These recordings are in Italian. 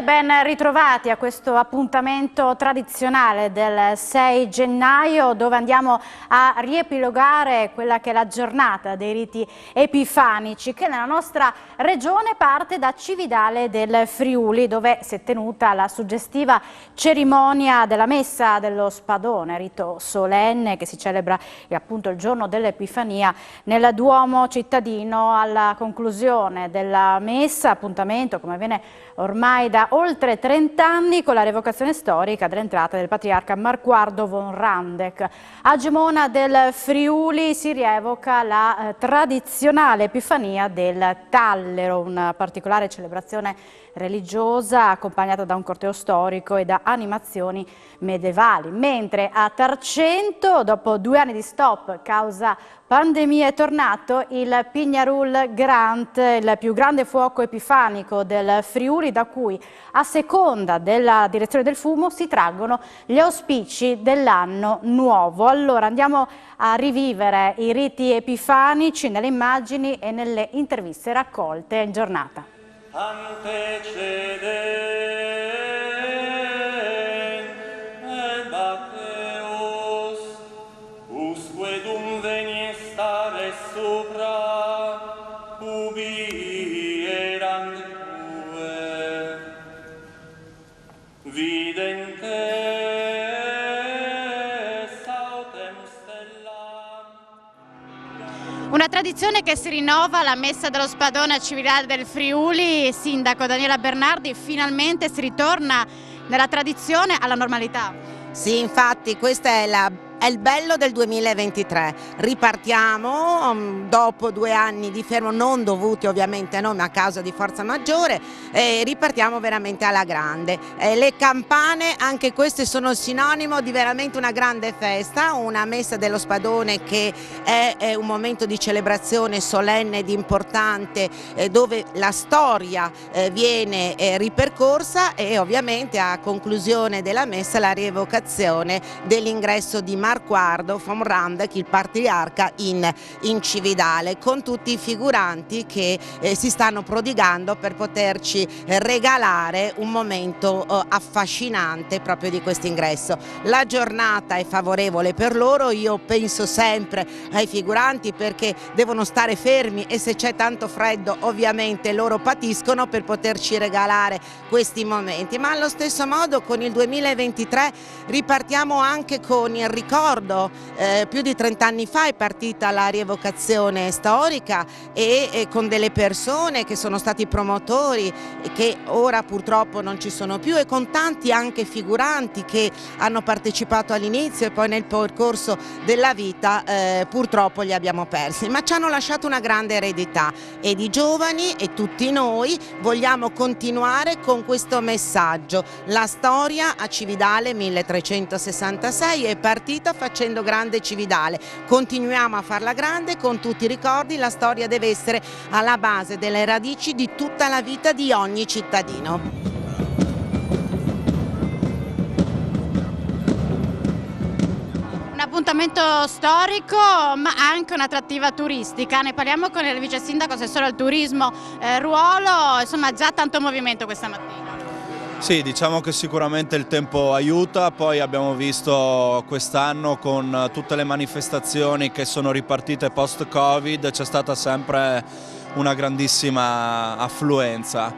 ben ritrovati a questo appuntamento tradizionale del 6 gennaio dove andiamo a riepilogare quella che è la giornata dei riti epifanici che nella nostra regione parte da Cividale del Friuli, dove si è tenuta la suggestiva cerimonia della Messa dello Spadone, rito solenne che si celebra appunto il giorno dell'Epifania nel Duomo cittadino. Alla conclusione della messa, appuntamento come viene ormai da oltre 30 anni con la revocazione storica dell'entrata del patriarca Marquardo von Randeck. A Gemona del Friuli si rievoca la tradizionale Epifania del Tallero, una particolare celebrazione religiosa accompagnata da un corteo storico e da animazioni medievali, mentre a Tarcento, dopo 2 anni di stop causa pandemia, è tornato il Pignarul Grant, il più grande fuoco epifanico del Friuli, da cui a seconda della direzione del fumo si traggono gli auspici dell'anno nuovo. Allora andiamo a rivivere i riti epifanici nelle immagini e nelle interviste raccolte in giornata. Una tradizione che si rinnova alla Messa dello Spadone a Cividale del Friuli. Sindaco Daniela Bernardi, finalmente si ritorna nella tradizione alla normalità. Sì, infatti questo è il bello del 2023, ripartiamo dopo 2 anni di fermo non dovuti ovviamente a noi ma a causa di forza maggiore, ripartiamo veramente alla grande. Le campane, anche queste sono il sinonimo di veramente una grande festa, una messa dello Spadone che è un momento di celebrazione solenne ed importante dove la storia viene ripercorsa e ovviamente a conclusione della messa la rievocazione dell'ingresso di Marquardo von Randeck, il patriarca in Cividale, con tutti i figuranti che si stanno prodigando per poterci regalare un momento affascinante proprio di questo ingresso. La giornata è favorevole per loro, io penso sempre ai figuranti perché devono stare fermi e se c'è tanto freddo ovviamente loro patiscono per poterci regalare questi momenti, ma allo stesso modo con il 2023 ripartiamo anche con il ricordo. Più di 30 anni fa è partita la rievocazione storica e con delle persone che sono stati promotori e che ora purtroppo non ci sono più e con tanti anche figuranti che hanno partecipato all'inizio e poi nel percorso della vita purtroppo li abbiamo persi, ma ci hanno lasciato una grande eredità ed i giovani e tutti noi vogliamo continuare con questo messaggio. La storia a Cividale 1366 è partita facendo grande Cividale, continuiamo a farla grande con tutti i ricordi, la storia deve essere alla base delle radici di tutta la vita di ogni cittadino. Un appuntamento storico ma anche un'attrattiva turistica, ne parliamo con il vice sindaco assessore al turismo Ruolo, insomma già tanto movimento questa mattina. Sì, diciamo che sicuramente il tempo aiuta, poi abbiamo visto quest'anno con tutte le manifestazioni che sono ripartite post-Covid c'è stata sempre una grandissima affluenza.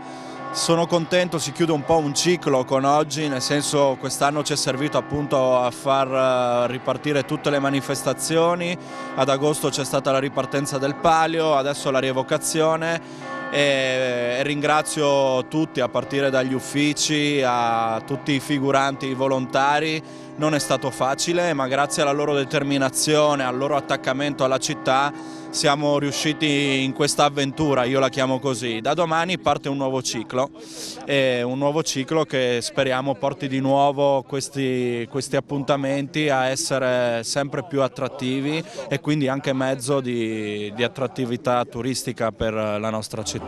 Sono contento, si chiude un po' un ciclo con oggi, nel senso quest'anno ci è servito appunto a far ripartire tutte le manifestazioni, ad agosto c'è stata la ripartenza del Palio, adesso la rievocazione. E ringrazio tutti a partire dagli uffici a tutti i figuranti, i volontari. Non è stato facile ma grazie alla loro determinazione, al loro attaccamento alla città siamo riusciti in questa avventura, io la chiamo così. Da domani parte un nuovo ciclo che speriamo porti di nuovo questi appuntamenti a essere sempre più attrattivi e quindi anche mezzo di attrattività turistica per la nostra città.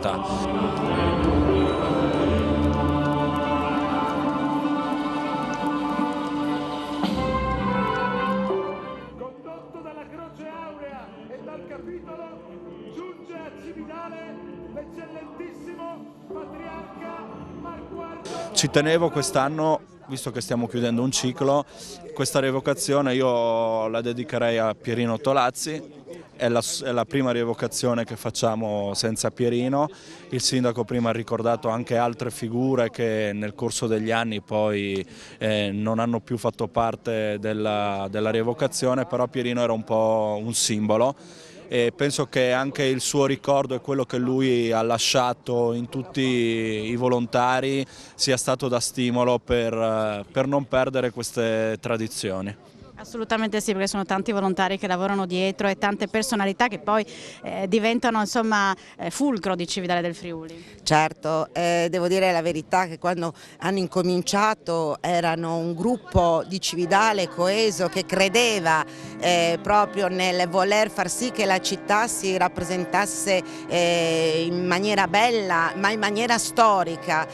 Giunge a Cividale l'eccellentissimo patriarca Marquardo. ci tenevo quest'anno, visto che stiamo chiudendo un ciclo, questa rievocazione io la dedicherei a Pierino Tolazzi. È la prima rievocazione che facciamo senza Pierino. Il sindaco prima ha ricordato anche altre figure che nel corso degli anni poi non hanno più fatto parte della rievocazione, però Pierino era un po' un simbolo e penso che anche il suo ricordo e quello che lui ha lasciato in tutti i volontari sia stato da stimolo per non perdere queste tradizioni. Assolutamente sì, perché sono tanti volontari che lavorano dietro e tante personalità che poi diventano insomma fulcro di Cividale del Friuli. Certo, devo dire la verità che quando hanno incominciato erano un gruppo di Cividale coeso che credeva proprio nel voler far sì che la città si rappresentasse in maniera bella ma in maniera storica.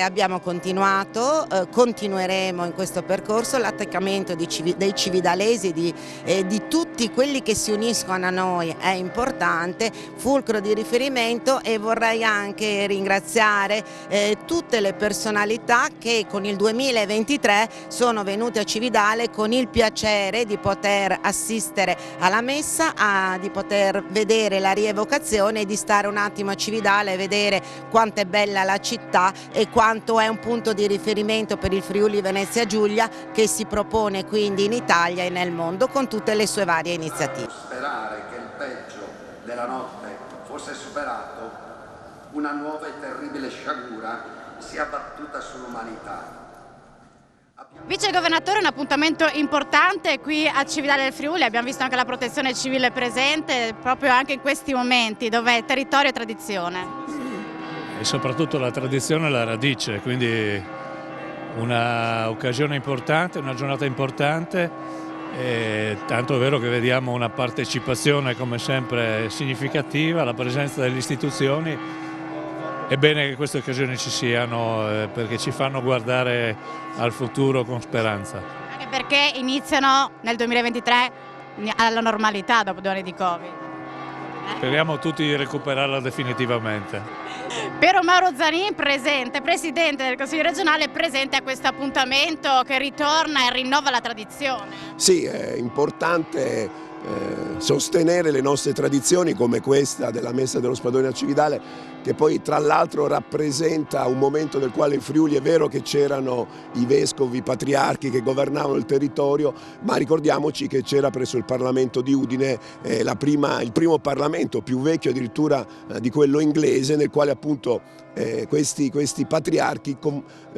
Abbiamo continuato, continueremo in questo percorso, l'attaccamento dei cividalesi, di tutti quelli che si uniscono a noi è importante, fulcro di riferimento, e vorrei anche ringraziare tutte le personalità che con il 2023 sono venute a Cividale con il piacere di poter assistere alla messa, di poter vedere la rievocazione e di stare un attimo a Cividale e vedere quanto è bella la città e quanto è un punto di riferimento per il Friuli Venezia Giulia, che si propone quindi in Italia e nel mondo con tutte le sue varie iniziative. Sperare che il peggio della notte fosse superato, una nuova e terribile sciagura si è abbattuta sull'umanità. Vice Governatore, un appuntamento importante qui a Cividale del Friuli, abbiamo visto anche la protezione civile presente proprio anche in questi momenti dove territorio e tradizione. E soprattutto la tradizione e la radice, quindi una occasione importante, una giornata importante, e tanto è vero che vediamo una partecipazione come sempre significativa, la presenza delle istituzioni. È bene che queste occasioni ci siano perché ci fanno guardare al futuro con speranza. Anche perché iniziano nel 2023 alla normalità dopo 2 anni di Covid. Speriamo tutti di recuperarla definitivamente. Piero Mauro Zanin, presente, Presidente del Consiglio regionale, presente a questo appuntamento che ritorna e rinnova la tradizione. Sì, è importante sostenere le nostre tradizioni come questa della Messa dello Spadone a Cividale, che poi tra l'altro rappresenta un momento nel quale in Friuli è vero che c'erano i vescovi, i patriarchi che governavano il territorio, ma ricordiamoci che c'era presso il Parlamento di Udine il primo Parlamento, più vecchio addirittura di quello inglese, nel quale appunto questi patriarchi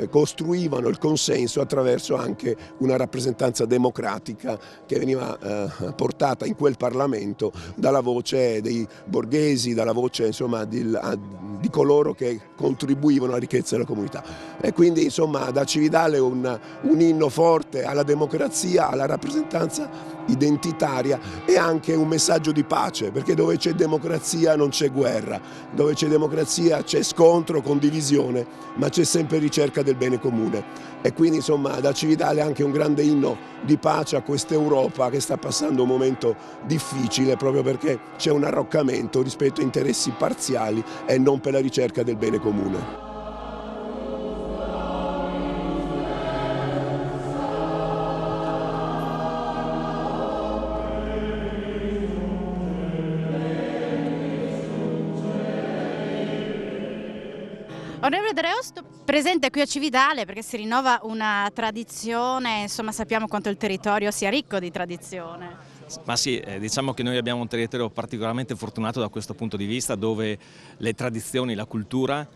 costruivano il consenso attraverso anche una rappresentanza democratica che veniva portata in quel Parlamento dalla voce dei borghesi, dalla voce insomma di coloro che contribuivano alla ricchezza della comunità. E quindi insomma da Cividale un inno forte alla democrazia, alla rappresentanza identitaria e anche un messaggio di pace, perché dove c'è democrazia non c'è guerra, dove c'è democrazia c'è scontro, condivisione, ma c'è sempre ricerca del bene comune. E quindi insomma da Cividale anche un grande inno di pace a questa Europa che sta passando un momento difficile proprio perché c'è un arroccamento rispetto a interessi parziali e non per la ricerca del bene comune. Onorevole D'Areosto, presente qui a Cividale perché si rinnova una tradizione, insomma sappiamo quanto il territorio sia ricco di tradizione. Ma sì, diciamo che noi abbiamo un territorio particolarmente fortunato da questo punto di vista, dove le tradizioni, la cultura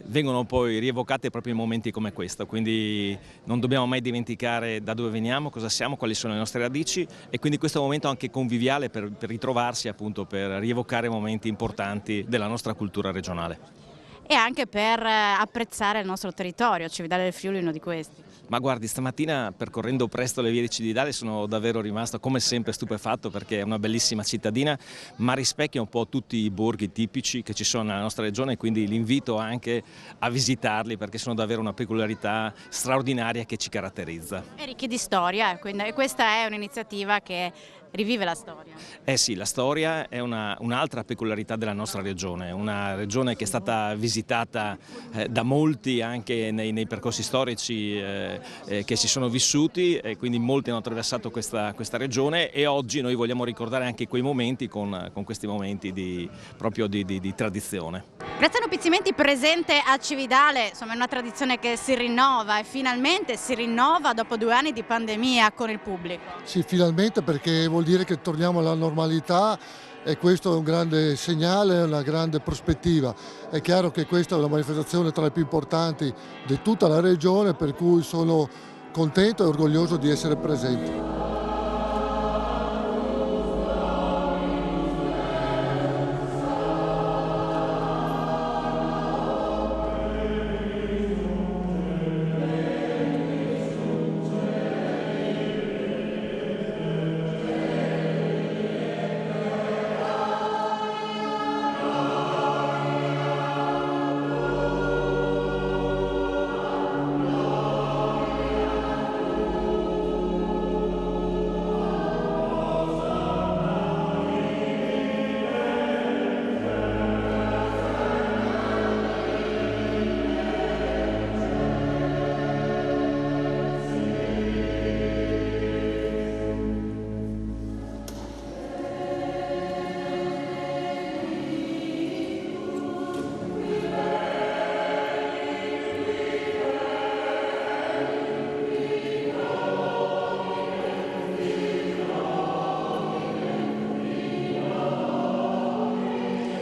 vengono poi rievocate proprio in momenti come questo, quindi non dobbiamo mai dimenticare da dove veniamo, cosa siamo, quali sono le nostre radici, e quindi questo è un momento anche conviviale per ritrovarsi, appunto, per rievocare momenti importanti della nostra cultura regionale. E anche per apprezzare il nostro territorio, Cividale del Friuli è uno di questi. Ma guardi, stamattina percorrendo presto le vie di Cividale sono davvero rimasto come sempre stupefatto, perché è una bellissima cittadina, ma rispecchia un po' tutti i borghi tipici che ci sono nella nostra regione, quindi l'invito anche a visitarli perché sono davvero una peculiarità straordinaria che ci caratterizza. E ricchi di storia, quindi questa è un'iniziativa che Rivive la storia. Eh sì, la storia è un'altra peculiarità della nostra regione, una regione che è stata visitata da molti anche nei percorsi storici che si sono vissuti, e quindi molti hanno attraversato questa regione, e oggi noi vogliamo ricordare anche quei momenti con questi momenti proprio di tradizione. Graziano Pizzimenti presente a Cividale, insomma è una tradizione che si rinnova e finalmente si rinnova dopo 2 anni di pandemia con il pubblico. Sì, finalmente, perché vuol dire che torniamo alla normalità e questo è un grande segnale, una grande prospettiva. È chiaro che questa è una manifestazione tra le più importanti di tutta la regione, per cui sono contento e orgoglioso di essere presente.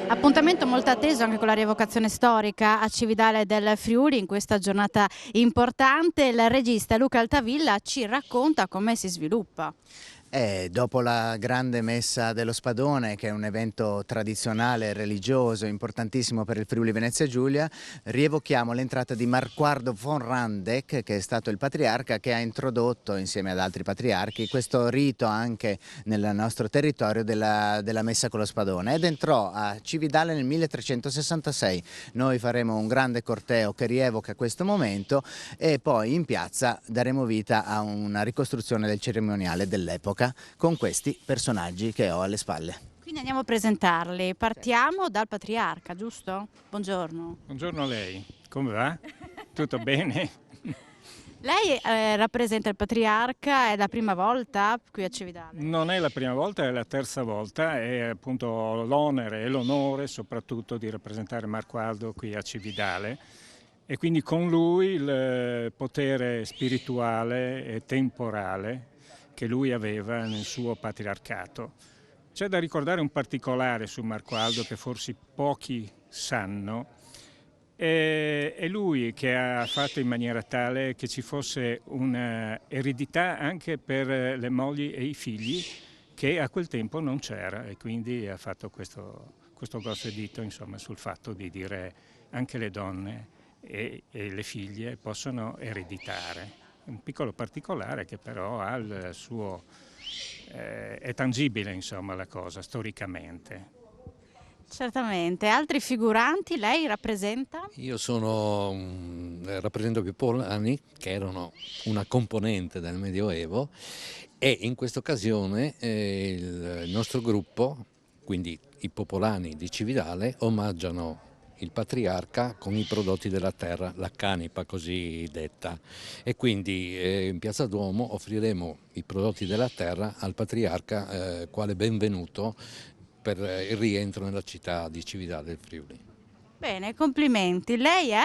Appuntamento molto atteso anche con la rievocazione storica a Cividale del Friuli in questa giornata importante. Il regista Luca Altavilla ci racconta come si sviluppa. Dopo la grande messa dello Spadone, che è un evento tradizionale, religioso, importantissimo per il Friuli Venezia Giulia, rievochiamo l'entrata di Marquardo von Randeck, che è stato il patriarca che ha introdotto, insieme ad altri patriarchi, questo rito anche nel nostro territorio della messa con lo Spadone, ed entrò a Cividale nel 1366. Noi faremo un grande corteo che rievoca questo momento e poi in piazza daremo vita a una ricostruzione del cerimoniale dell'epoca con questi personaggi che ho alle spalle. Quindi andiamo a presentarli. Partiamo dal patriarca, giusto? Buongiorno. Buongiorno a lei, come va? Tutto bene? Lei rappresenta il patriarca, è la prima volta qui a Cividale? Non è la prima volta, è la terza volta, e appunto ho l'onere e l'onore soprattutto di rappresentare Marquardo qui a Cividale, e quindi con lui il potere spirituale e temporale che lui aveva nel suo patriarcato. C'è da ricordare un particolare su Marquardo che forse pochi sanno. È lui che ha fatto in maniera tale che ci fosse un'eredità anche per le mogli e i figli, che a quel tempo non c'era, e quindi ha fatto questo grosso editto, insomma, sul fatto di dire anche le donne e le figlie possono ereditare. Un piccolo particolare che però ha il suo, è tangibile, insomma, la cosa storicamente. Certamente. Altri figuranti lei rappresenta? Io rappresento i popolani, che erano una componente del Medioevo, e in questa occasione il nostro gruppo, quindi i popolani di Cividale, omaggiano il patriarca con i prodotti della terra, la canipa così detta, e quindi in Piazza Duomo offriremo i prodotti della terra al patriarca quale benvenuto per il rientro nella città di Cividale del Friuli. Bene, complimenti. Lei è?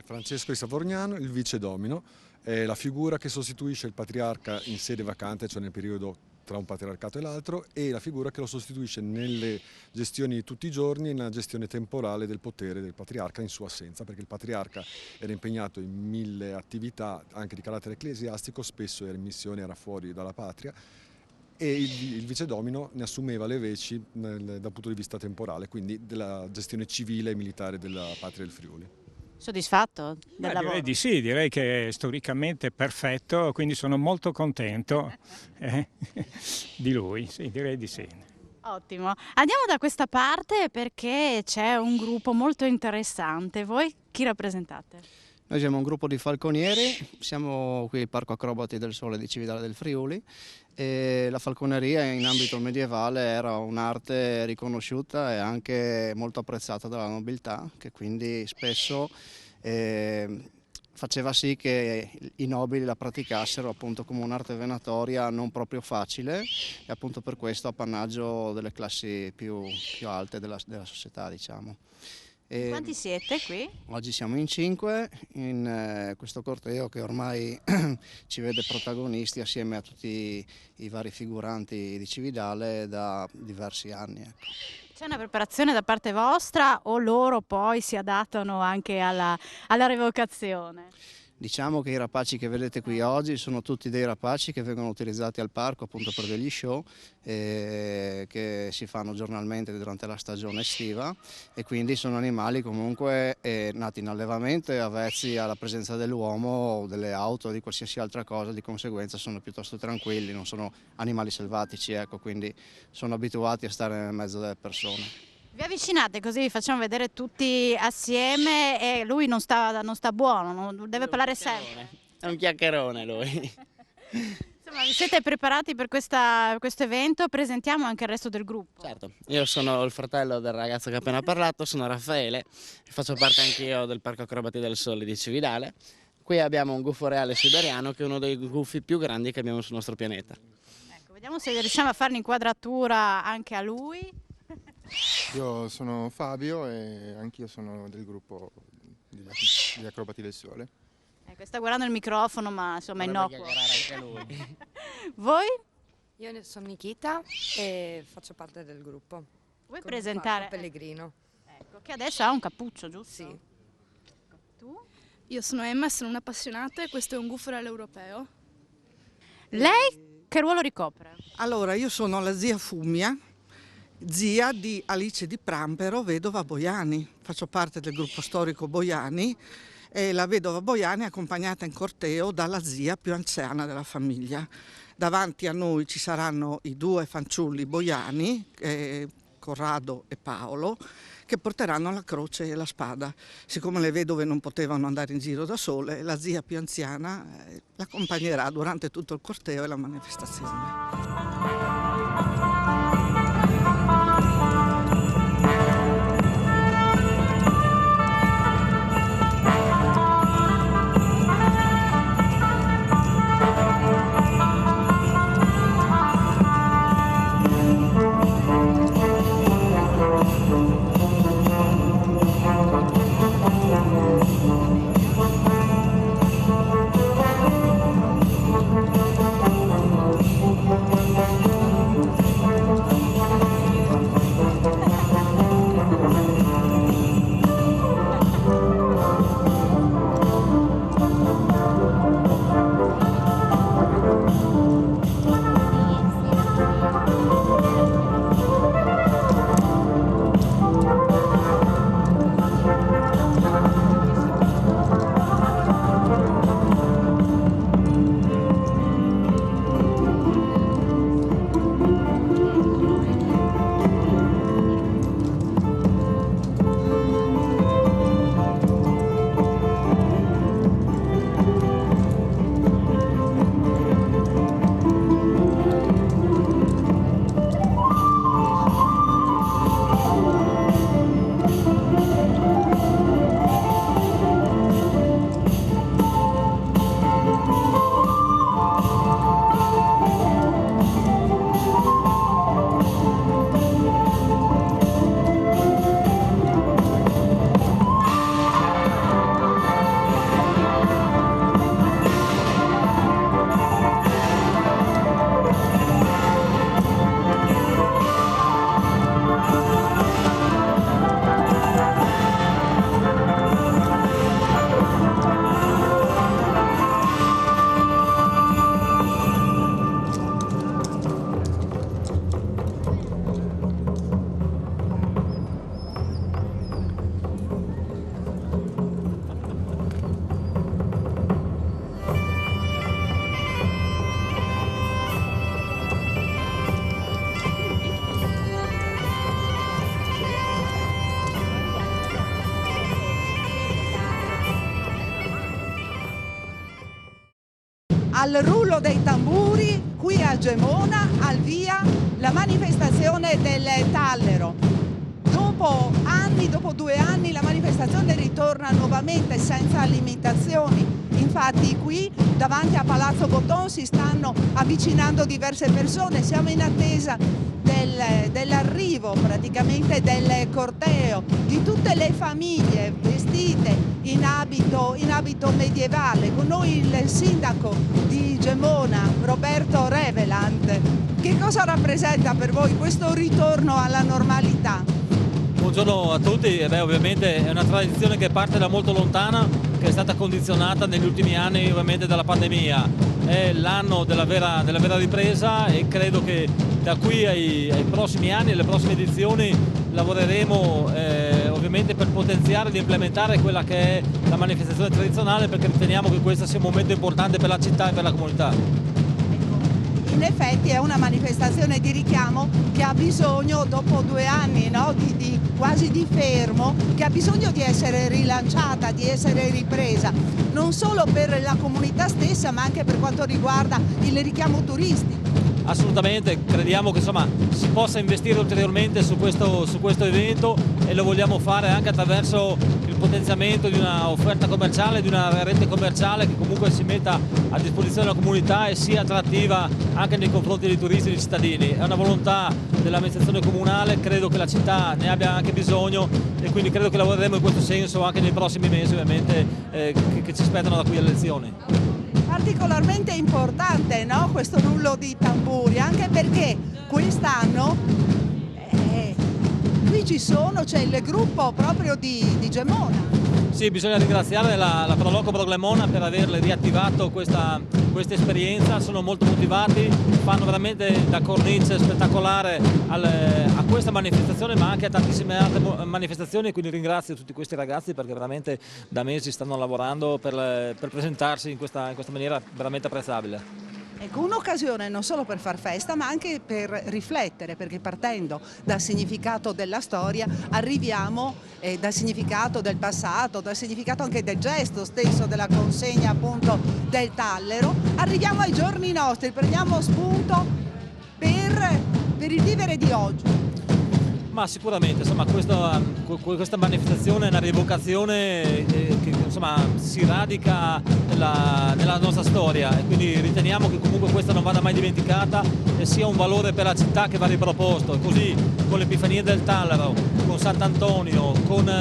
Francesco di Savorgnano, il vice domino, è la figura che sostituisce il patriarca in sede vacante, cioè nel periodo tra un patriarcato e l'altro, e la figura che lo sostituisce nelle gestioni di tutti i giorni e nella gestione temporale del potere del patriarca in sua assenza, perché il patriarca era impegnato in 1000 attività anche di carattere ecclesiastico, spesso era in missione, era fuori dalla patria, e il vicedomino ne assumeva le veci dal punto di vista temporale, quindi della gestione civile e militare della patria del Friuli. Soddisfatto del lavoro? Direi di sì, direi che è storicamente perfetto, quindi sono molto contento di lui, sì, direi di sì. Ottimo. Andiamo da questa parte perché c'è un gruppo molto interessante. Voi chi rappresentate? Noi siamo un gruppo di falconieri, siamo qui al Parco Acrobati del Sole di Cividale del Friuli e la falconeria in ambito medievale era un'arte riconosciuta e anche molto apprezzata dalla nobiltà, che quindi spesso faceva sì che i nobili la praticassero appunto come un'arte venatoria non proprio facile e appunto per questo appannaggio delle classi più alte della società, diciamo. Quanti siete qui? Oggi siamo in 5 in questo corteo che ormai ci vede protagonisti assieme a tutti i vari figuranti di Cividale da diversi anni. Ecco. C'è una preparazione da parte vostra o loro poi si adattano anche alla revocazione? Diciamo che i rapaci che vedete qui oggi sono tutti dei rapaci che vengono utilizzati al parco appunto per degli show che si fanno giornalmente durante la stagione estiva e quindi sono animali comunque nati in allevamento e avvezzi alla presenza dell'uomo o delle auto o di qualsiasi altra cosa, di conseguenza sono piuttosto tranquilli, non sono animali selvatici, ecco, quindi sono abituati a stare nel mezzo delle persone. Vi avvicinate così vi facciamo vedere tutti assieme e lui non sta buono, non deve parlare sempre. È un chiacchierone lui. Insomma, vi siete preparati per questo evento? Presentiamo anche il resto del gruppo. Certo, io sono il fratello del ragazzo che ha appena parlato, sono Raffaele, faccio parte anch'io del Parco Acrobati del Sole di Cividale. Qui abbiamo un gufo reale siberiano che è uno dei gufi più grandi che abbiamo sul nostro pianeta. Ecco, vediamo se riusciamo a fare l'inquadratura anche a lui. Io sono Fabio e anch'io sono del gruppo degli Acrobati del Sole. Sta guardando il microfono ma insomma è innocuo. Anche lui. Voi? Io sono Nikita e faccio parte del gruppo. Vuoi presentare? Pellegrino. Ecco, che adesso ha un cappuccio, giusto? Sì. Tu? Io sono Emma, sono un'appassionata e questo è un gufo reale europeo. Lei che ruolo ricopre? Allora, io sono la zia Fumia, zia di Alice di Prampero, vedova Boiani. Faccio parte del gruppo storico Boiani e la vedova Boiani è accompagnata in corteo dalla zia più anziana della famiglia. Davanti a noi ci saranno i 2 fanciulli Boiani, Corrado e Paolo, che porteranno la croce e la spada. Siccome le vedove non potevano andare in giro da sole, la zia più anziana l'accompagnerà durante tutto il corteo e la manifestazione. al rullo dei tamburi qui a Gemona, al via la manifestazione del Tallero. Dopo 2 anni la manifestazione ritorna nuovamente senza limitazioni. Infatti qui davanti a Palazzo Botton si stanno avvicinando diverse persone, siamo in attesa dell'arrivo praticamente del corteo di tutte le famiglie vestite in abito medievale. Con noi il sindaco di Gemona, Roberto Revelant. Che cosa rappresenta per voi questo ritorno alla normalità? Buongiorno a tutti, ovviamente è una tradizione che parte da molto lontana, che è stata condizionata negli ultimi anni ovviamente dalla pandemia. È l'anno della vera ripresa e credo che da qui ai prossimi anni, alle prossime edizioni, lavoreremo ovviamente per potenziare ed implementare quella che è la manifestazione tradizionale, perché riteniamo che questo sia un momento importante per la città e per la comunità. In effetti è una manifestazione di richiamo che ha bisogno, dopo 2 anni quasi di fermo, che ha bisogno di essere rilanciata, di essere ripresa, non solo per la comunità stessa ma anche per quanto riguarda il richiamo turistico. Assolutamente, crediamo che si possa investire ulteriormente su questo evento e lo vogliamo fare anche attraverso il potenziamento di una offerta commerciale, di una rete commerciale che comunque si metta a disposizione della comunità e sia attrattiva anche nei confronti dei turisti e dei cittadini. È una volontà dell'amministrazione comunale, credo che la città ne abbia anche bisogno e quindi credo che lavoreremo in questo senso anche nei prossimi mesi ovviamente che ci aspettano da qui alle elezioni. Particolarmente importante, no? Questo rullo di tamburi, anche perché quest'anno qui c'è il gruppo proprio di Gemona. Sì, bisogna ringraziare la Proloco Proglemona per aver riattivato questa esperienza, sono molto motivati, fanno veramente da cornice spettacolare a questa manifestazione ma anche a tantissime altre manifestazioni, quindi ringrazio tutti questi ragazzi perché veramente da mesi stanno lavorando per presentarsi in questa maniera veramente apprezzabile. Ecco, un'occasione non solo per far festa ma anche per riflettere, perché partendo dal significato della storia arriviamo dal significato del passato, dal significato anche del gesto stesso della consegna appunto del Tallero, arriviamo ai giorni nostri, prendiamo spunto per il vivere di oggi. Ma sicuramente questa manifestazione è una rievocazione che si radica nella nostra storia e quindi riteniamo che comunque questa non vada mai dimenticata e sia un valore per la città che va riproposto. E così con l'Epifania del Tallero, con Sant'Antonio, con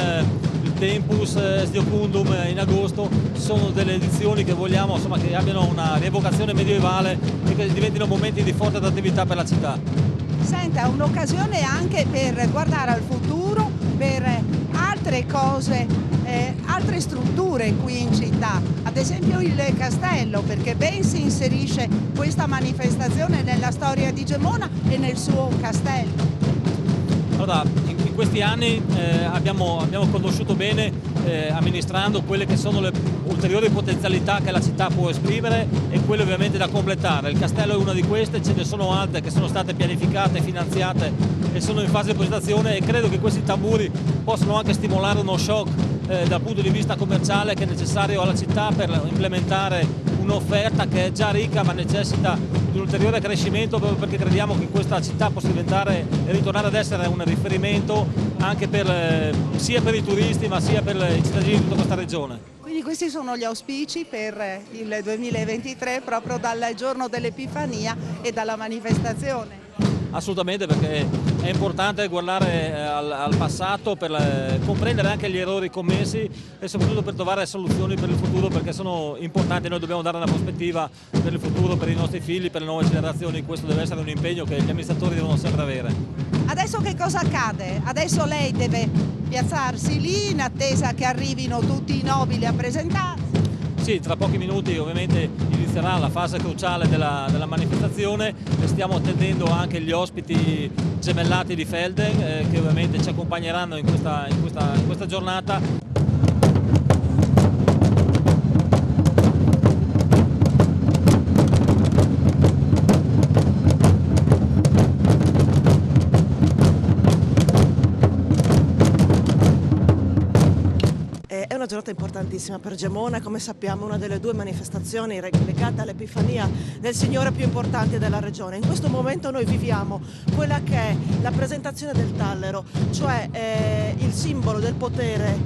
il Tempus Diocundum in agosto, sono delle edizioni che vogliamo che abbiano una rievocazione medievale e che diventino momenti di forte attrattività per la città. Senta, è un'occasione anche per guardare al futuro, per altre cose, altre strutture qui in città, ad esempio il castello, perché ben si inserisce questa manifestazione nella storia di Gemona e nel suo castello. Allora, in questi anni abbiamo conosciuto bene, amministrando quelle che sono le ulteriori potenzialità che la città può esprimere e quelle ovviamente da completare. Il castello è una di queste, ce ne sono altre che sono state pianificate, finanziate e sono in fase di progettazione e credo che questi tamburi possano anche stimolare uno shock dal punto di vista commerciale che è necessario alla città per implementare un'offerta che è già ricca ma necessita di un ulteriore crescimento, proprio perché crediamo che questa città possa diventare e ritornare ad essere un riferimento anche sia per i turisti ma sia per i cittadini di tutta questa regione. Quindi questi sono gli auspici per il 2023 proprio dal giorno dell'Epifania e dalla manifestazione. Assolutamente, perché è importante guardare al passato per comprendere anche gli errori commessi e soprattutto per trovare soluzioni per il futuro, perché sono importanti. Noi dobbiamo dare una prospettiva per il futuro, per i nostri figli, per le nuove generazioni. Questo deve essere un impegno che gli amministratori devono sempre avere. Adesso che cosa accade? Adesso lei deve piazzarsi lì in attesa che arrivino tutti i nobili a presentarsi? Sì, tra pochi minuti ovviamente inizierà la fase cruciale della manifestazione e stiamo attendendo anche gli ospiti gemellati di Felden che ovviamente ci accompagneranno in questa giornata. È una giornata importantissima per Gemona, come sappiamo una delle 2 manifestazioni legate all'Epifania del Signore più importanti della regione. In questo momento noi viviamo quella che è la presentazione del tallero, cioè il simbolo del potere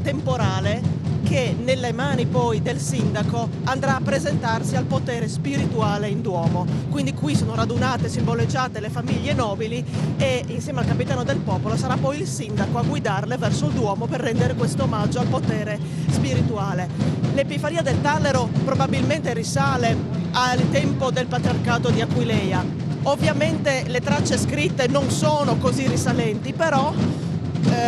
temporale che nelle mani poi del sindaco andrà a presentarsi al potere spirituale in Duomo. Quindi qui sono radunate, simboleggiate le famiglie nobili e insieme al capitano del popolo sarà poi il sindaco a guidarle verso il Duomo per rendere questo omaggio al potere spirituale. L'Epifania del Tallero probabilmente risale al tempo del patriarcato di Aquileia. Ovviamente le tracce scritte non sono così risalenti, però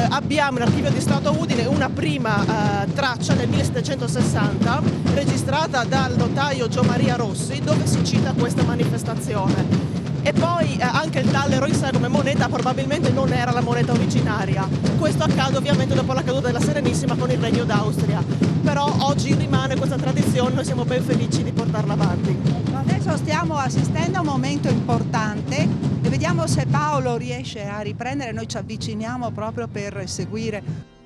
abbiamo in Archivio di Stato a Udine una prima traccia del 1760 registrata dal notaio Gio Maria Rossi, dove si cita questa manifestazione. E poi anche il tallero in sé come moneta probabilmente non era la moneta originaria. Questo accade ovviamente dopo la caduta della Serenissima con il Regno d'Austria. Però oggi rimane questa tradizione, noi siamo ben felici di portarla avanti. Adesso stiamo assistendo a un momento importante e vediamo se Paolo riesce a riprendere, noi ci avviciniamo proprio per seguire.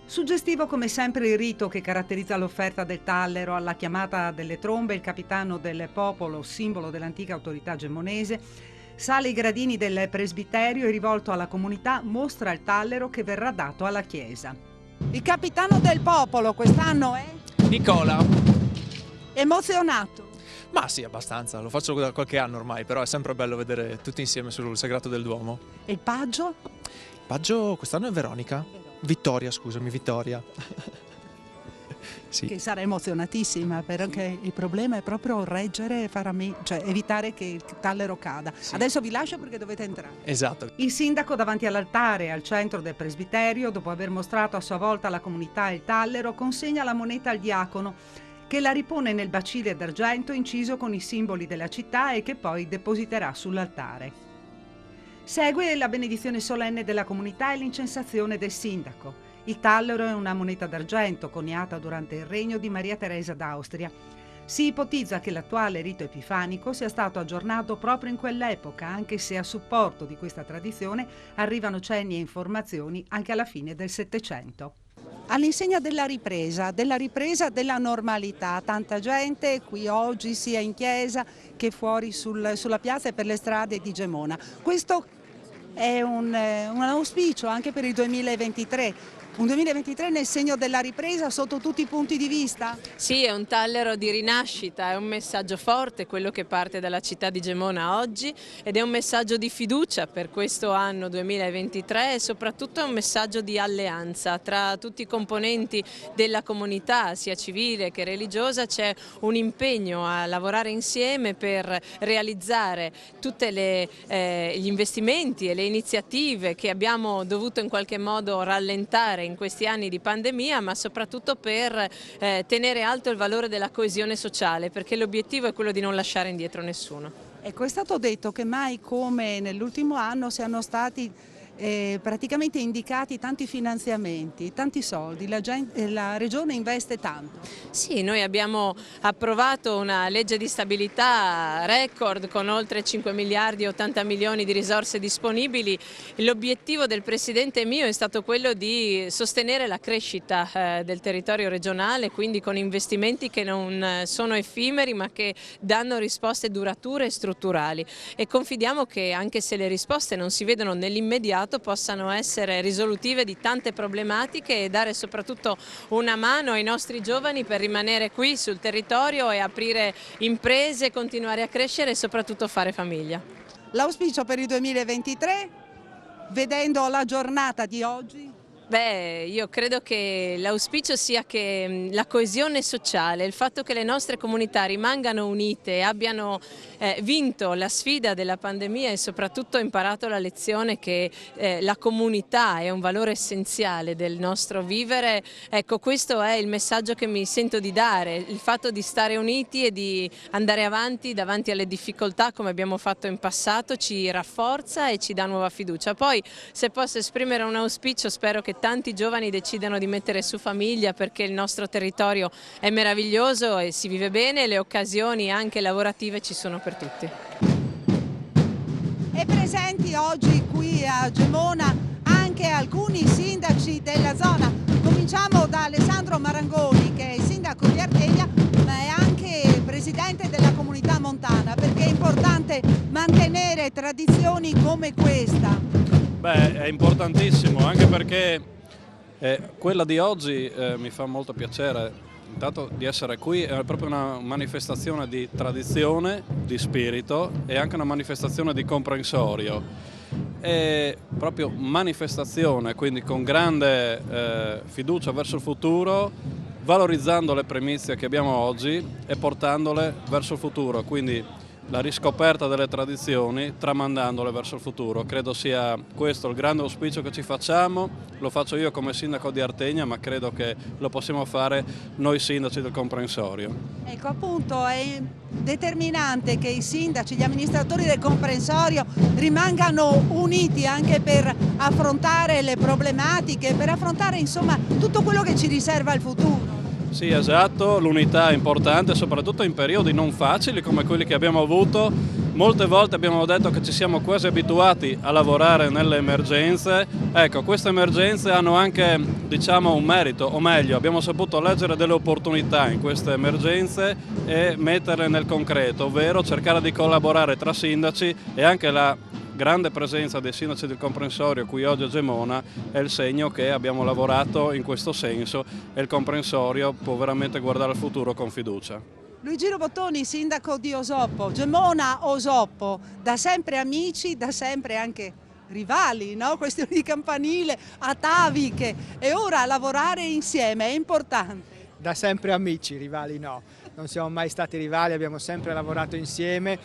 Suggestivo come sempre il rito che caratterizza l'offerta del tallero. Alla chiamata delle trombe il capitano del popolo, simbolo dell'antica autorità gemonese, sale i gradini del presbiterio e rivolto alla comunità mostra il tallero che verrà dato alla chiesa. Il capitano del popolo quest'anno è? Nicola. Emozionato? Ma sì, abbastanza, lo faccio da qualche anno ormai, però è sempre bello vedere tutti insieme sul Sagrato del Duomo. E il paggio? Il paggio quest'anno è Veronica. Vittoria, scusami, Vittoria. Sì. Che sarà emozionatissima, perché il problema è proprio reggere, cioè evitare che il tallero cada. Sì. Adesso vi lascio perché dovete entrare. Esatto. Il sindaco davanti all'altare al centro del presbiterio, dopo aver mostrato a sua volta alla comunità il tallero, consegna la moneta al diacono, che la ripone nel bacile d'argento inciso con i simboli della città e che poi depositerà sull'altare. Segue la benedizione solenne della comunità e l'incensazione del sindaco. Il tallero è una moneta d'argento coniata durante il regno di Maria Teresa d'Austria. Si ipotizza che l'attuale rito epifanico sia stato aggiornato proprio in quell'epoca, anche se a supporto di questa tradizione arrivano cenni e informazioni anche alla fine del Settecento. All'insegna della ripresa della normalità, tanta gente qui oggi sia in chiesa che fuori sulla piazza e per le strade di Gemona. Questo è un auspicio anche per il 2023. Un 2023 nel segno della ripresa sotto tutti i punti di vista? Sì, è un tallero di rinascita, è un messaggio forte quello che parte dalla città di Gemona oggi ed è un messaggio di fiducia per questo anno 2023 e soprattutto è un messaggio di alleanza tra tutti i componenti della comunità, sia civile che religiosa. C'è un impegno a lavorare insieme per realizzare tutti gli investimenti e le iniziative che abbiamo dovuto in qualche modo rallentare in questi anni di pandemia, ma soprattutto per tenere alto il valore della coesione sociale, perché l'obiettivo è quello di non lasciare indietro nessuno. Ecco, è stato detto che mai come nell'ultimo anno siano stati praticamente indicati tanti finanziamenti, tanti soldi, la Regione investe tanto. Sì, noi abbiamo approvato una legge di stabilità record con oltre 5 miliardi e 80 milioni di risorse disponibili. L'obiettivo del Presidente mio è stato quello di sostenere la crescita del territorio regionale, quindi con investimenti che non sono effimeri ma che danno risposte durature e strutturali, e confidiamo che anche se le risposte non si vedono nell'immediato possano essere risolutive di tante problematiche e dare soprattutto una mano ai nostri giovani per rimanere qui sul territorio e aprire imprese, continuare a crescere e soprattutto fare famiglia. L'auspicio per il 2023, vedendo la giornata di oggi? Beh, io credo che l'auspicio sia che la coesione sociale, il fatto che le nostre comunità rimangano unite, abbiano vinto la sfida della pandemia e soprattutto imparato la lezione che la comunità è un valore essenziale del nostro vivere. Ecco, questo è il messaggio che mi sento di dare, il fatto di stare uniti e di andare avanti davanti alle difficoltà come abbiamo fatto in passato ci rafforza e ci dà nuova fiducia. Poi, se posso esprimere un auspicio, spero che tanti giovani decidano di mettere su famiglia, perché il nostro territorio è meraviglioso e si vive bene, le occasioni anche lavorative ci sono per tutti. E presenti oggi qui a Gemona anche alcuni sindaci della zona. Cominciamo da Alessandro Marangoni, che è il sindaco di Ardegna, ma è anche presidente della comunità montana, perché è importante mantenere tradizioni come questa. Beh, è importantissimo, anche perché quella di oggi mi fa molto piacere. Intanto di essere qui è proprio una manifestazione di tradizione, di spirito e anche una manifestazione di comprensorio. È proprio manifestazione, quindi con grande fiducia verso il futuro, valorizzando le primizie che abbiamo oggi e portandole verso il futuro. Quindi la riscoperta delle tradizioni, tramandandole verso il futuro. Credo sia questo il grande auspicio che ci facciamo, lo faccio io come sindaco di Ardegna, ma credo che lo possiamo fare noi sindaci del comprensorio. Ecco, appunto, è determinante che i sindaci, gli amministratori del comprensorio rimangano uniti anche per affrontare le problematiche, per affrontare insomma tutto quello che ci riserva il futuro. Sì, esatto, l'unità è importante, soprattutto in periodi non facili come quelli che abbiamo avuto. Molte volte abbiamo detto che ci siamo quasi abituati a lavorare nelle emergenze. Ecco, queste emergenze hanno anche, diciamo, un merito, o meglio, abbiamo saputo leggere delle opportunità in queste emergenze e metterle nel concreto, ovvero cercare di collaborare tra sindaci, e anche la grande presenza dei sindaci del comprensorio qui oggi a Gemona è il segno che abbiamo lavorato in questo senso e il comprensorio può veramente guardare al futuro con fiducia. Luigino Bottoni, sindaco di Osoppo, Gemona Osoppo, da sempre amici, da sempre anche rivali, no? Questioni di campanile, ataviche, e ora lavorare insieme è importante. Da sempre amici, rivali no, non siamo mai stati rivali, abbiamo sempre lavorato insieme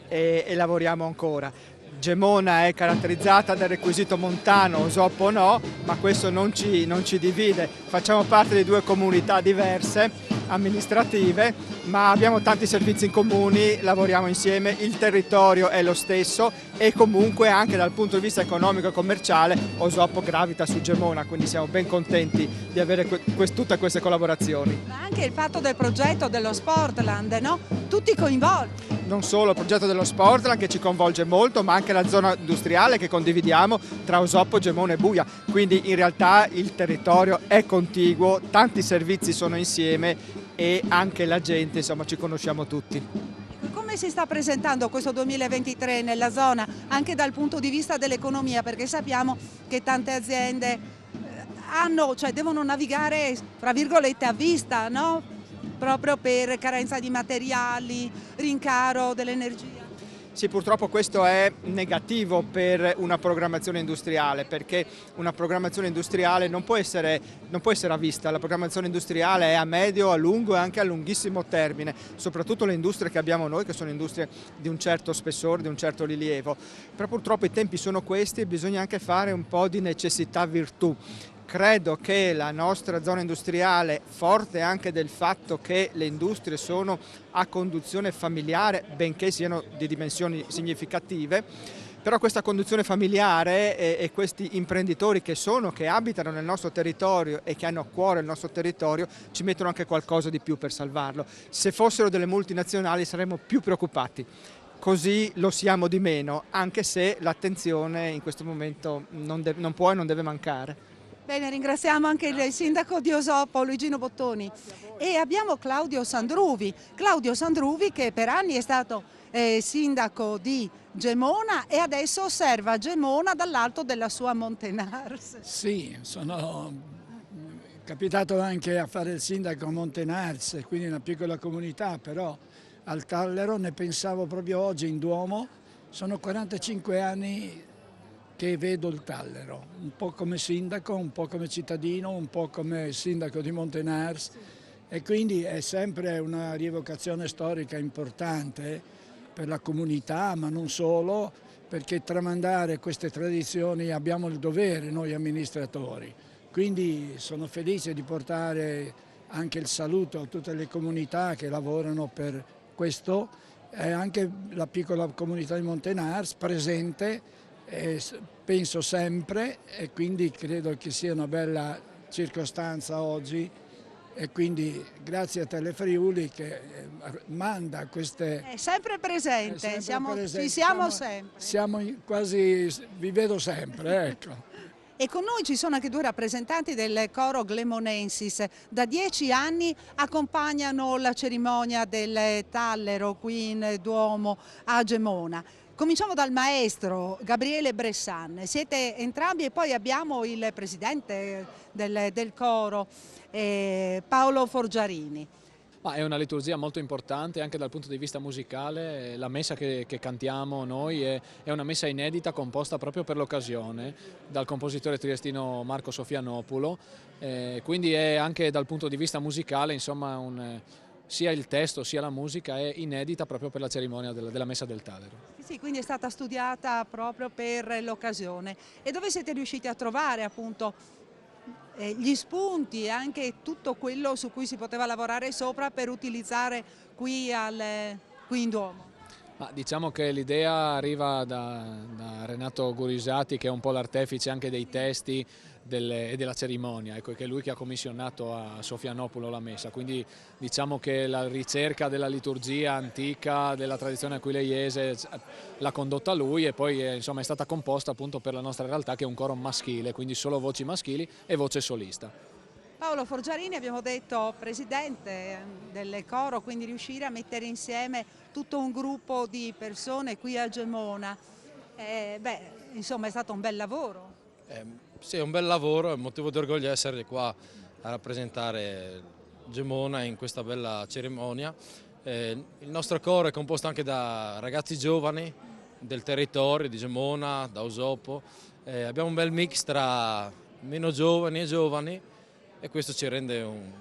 e lavoriamo ancora. Gemona è caratterizzata dal requisito montano, Osoppo no, ma questo non ci divide. Facciamo parte di due comunità diverse, amministrative, ma abbiamo tanti servizi in comune, lavoriamo insieme, il territorio è lo stesso e comunque anche dal punto di vista economico e commerciale Osoppo gravita su Gemona, quindi siamo ben contenti di avere tutte queste collaborazioni. Ma anche il fatto del progetto dello Sportland, no? Tutti coinvolti. Non solo il progetto dello Sportland che ci coinvolge molto, ma anche la zona industriale che condividiamo tra Osoppo, Gemona e Buia, quindi in realtà il territorio è contiguo, tanti servizi sono insieme e anche la gente, insomma, ci conosciamo tutti. Come si sta presentando questo 2023 nella zona, anche dal punto di vista dell'economia, perché sappiamo che tante aziende devono navigare, tra virgolette, a vista, no? Proprio per carenza di materiali, rincaro dell'energia. Sì, purtroppo questo è negativo per una programmazione industriale, perché una programmazione industriale non può essere a vista, la programmazione industriale è a medio, a lungo e anche a lunghissimo termine, soprattutto le industrie che abbiamo noi, che sono industrie di un certo spessore, di un certo rilievo, però purtroppo i tempi sono questi e bisogna anche fare un po' di necessità virtù. Credo che la nostra zona industriale, forte anche del fatto che le industrie sono a conduzione familiare, benché siano di dimensioni significative, però questa conduzione familiare e questi imprenditori che abitano nel nostro territorio e che hanno a cuore il nostro territorio ci mettono anche qualcosa di più per salvarlo. Se fossero delle multinazionali saremmo più preoccupati. Così lo siamo di meno, anche se l'attenzione in questo momento non può e non deve mancare. Bene, ringraziamo anche il sindaco di Osoppo, Luigino Bottoni, e abbiamo Claudio Sandruvi che per anni è stato sindaco di Gemona e adesso osserva Gemona dall'alto della sua Montenars. Sì, sono capitato anche a fare il sindaco a Montenars, quindi una piccola comunità, però al Tallero ne pensavo proprio oggi in Duomo, sono 45 anni che vedo il Tallero, un po' come sindaco, un po' come cittadino, un po' come sindaco di Montenars e quindi è sempre una rievocazione storica importante per la comunità, ma non solo, perché tramandare queste tradizioni abbiamo il dovere noi amministratori. Quindi sono felice di portare anche il saluto a tutte le comunità che lavorano per questo e anche la piccola comunità di Montenars presente. Penso sempre e quindi credo che sia una bella circostanza oggi e quindi grazie a Telefriuli che manda queste... È sempre presente, ci siamo sempre. Siamo quasi, vi vedo sempre, ecco. E con noi ci sono anche due rappresentanti del coro Glemonensis. Da 10 anni accompagnano la cerimonia del Tallero qui in Duomo a Gemona. Cominciamo dal maestro Gabriele Bressan. Siete entrambi, e poi abbiamo il presidente del coro Paolo Forgiarini. Ma è una liturgia molto importante anche dal punto di vista musicale. La messa che cantiamo noi è una messa inedita composta proprio per l'occasione dal compositore triestino Marco Sofianopoulo, quindi è anche dal punto di vista musicale, insomma, sia il testo sia la musica è inedita proprio per la cerimonia della messa del Tallero. Sì, quindi è stata studiata proprio per l'occasione. E dove siete riusciti a trovare appunto gli spunti e anche tutto quello su cui si poteva lavorare sopra per utilizzare qui in Duomo? Ma diciamo che l'idea arriva da Renato Gurisati, che è un po' l'artefice anche dei testi e della cerimonia, ecco, che è lui che ha commissionato a Sofianopoulo la messa, quindi diciamo che la ricerca della liturgia antica, della tradizione aquileiese l'ha condotta lui, e poi insomma è stata composta appunto per la nostra realtà, che è un coro maschile, quindi solo voci maschili e voce solista. Paolo Forgiarini, abbiamo detto presidente del coro, quindi riuscire a mettere insieme tutto un gruppo di persone qui a Gemona, insomma è stato un bel lavoro. Sì, è un bel lavoro, è un motivo di orgoglio essere qua a rappresentare Gemona in questa bella cerimonia. Il nostro coro è composto anche da ragazzi giovani del territorio di Gemona, da Osopo. Abbiamo un bel mix tra meno giovani e giovani, e questo ci rende un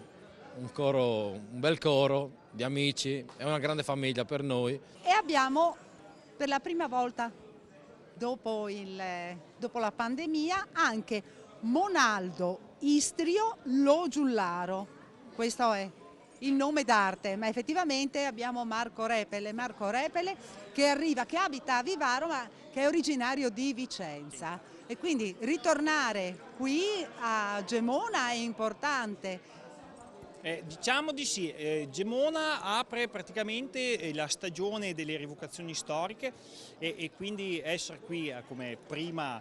bel coro di amici, è una grande famiglia per noi. E abbiamo per la prima volta dopo la pandemia anche Monaldo Istrio Lo Giullaro, questo è il nome d'arte, ma effettivamente abbiamo Marco Repele che abita a Vivaro ma che è originario di Vicenza, e quindi ritornare qui a Gemona è importante. Diciamo di sì, Gemona apre praticamente la stagione delle rievocazioni storiche e quindi essere qui come prima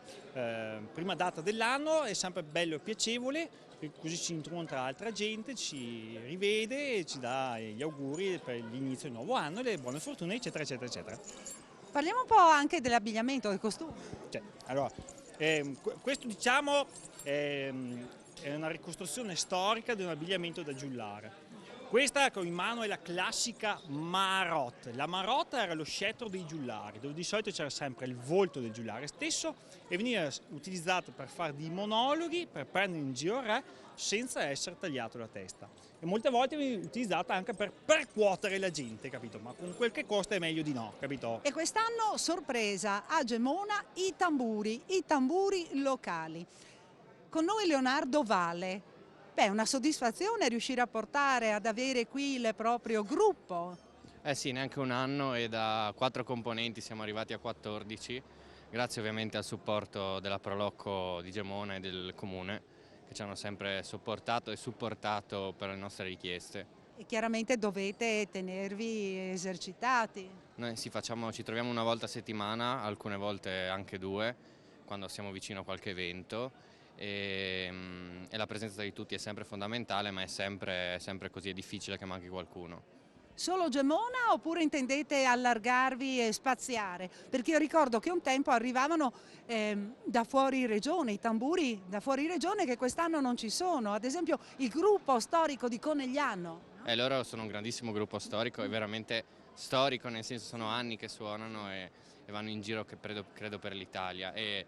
data dell'anno è sempre bello e piacevole, così si incontra altra gente, ci rivede e ci dà gli auguri per l'inizio del nuovo anno, le buone fortune, eccetera, eccetera, eccetera. Parliamo un po' anche dell'abbigliamento, del costume. Allora, questo diciamo è una ricostruzione storica di un abbigliamento da giullare. Questa che ho in mano è la classica marotte. La marotte era lo scettro dei giullari, dove di solito c'era sempre il volto del giullare stesso e veniva utilizzato per fare dei monologhi, per prendere in giro il re senza essere tagliato la testa. E molte volte veniva utilizzata anche per percuotere la gente, capito? Ma con quel che costa è meglio di no, capito? E quest'anno sorpresa a Gemona i tamburi locali. Con noi Leonardo Vale. Beh, una soddisfazione riuscire a portare ad avere qui il proprio gruppo. Sì, neanche un anno, e da 4 componenti siamo arrivati a 14, grazie ovviamente al supporto della Prolocco di Gemona e del Comune, che ci hanno sempre supportato e supportato per le nostre richieste. E chiaramente dovete tenervi esercitati. Noi ci troviamo una volta a settimana, alcune volte anche 2, quando siamo vicino a qualche evento. E la presenza di tutti è sempre fondamentale, ma è sempre così, è difficile che manchi qualcuno. Solo Gemona oppure intendete allargarvi e spaziare? Perché io ricordo che un tempo arrivavano da fuori regione, i tamburi da fuori regione che quest'anno non ci sono, ad esempio il gruppo storico di Conegliano. Loro sono un grandissimo gruppo storico, è veramente storico, nel senso sono anni che suonano e vanno in giro, credo per l'Italia. E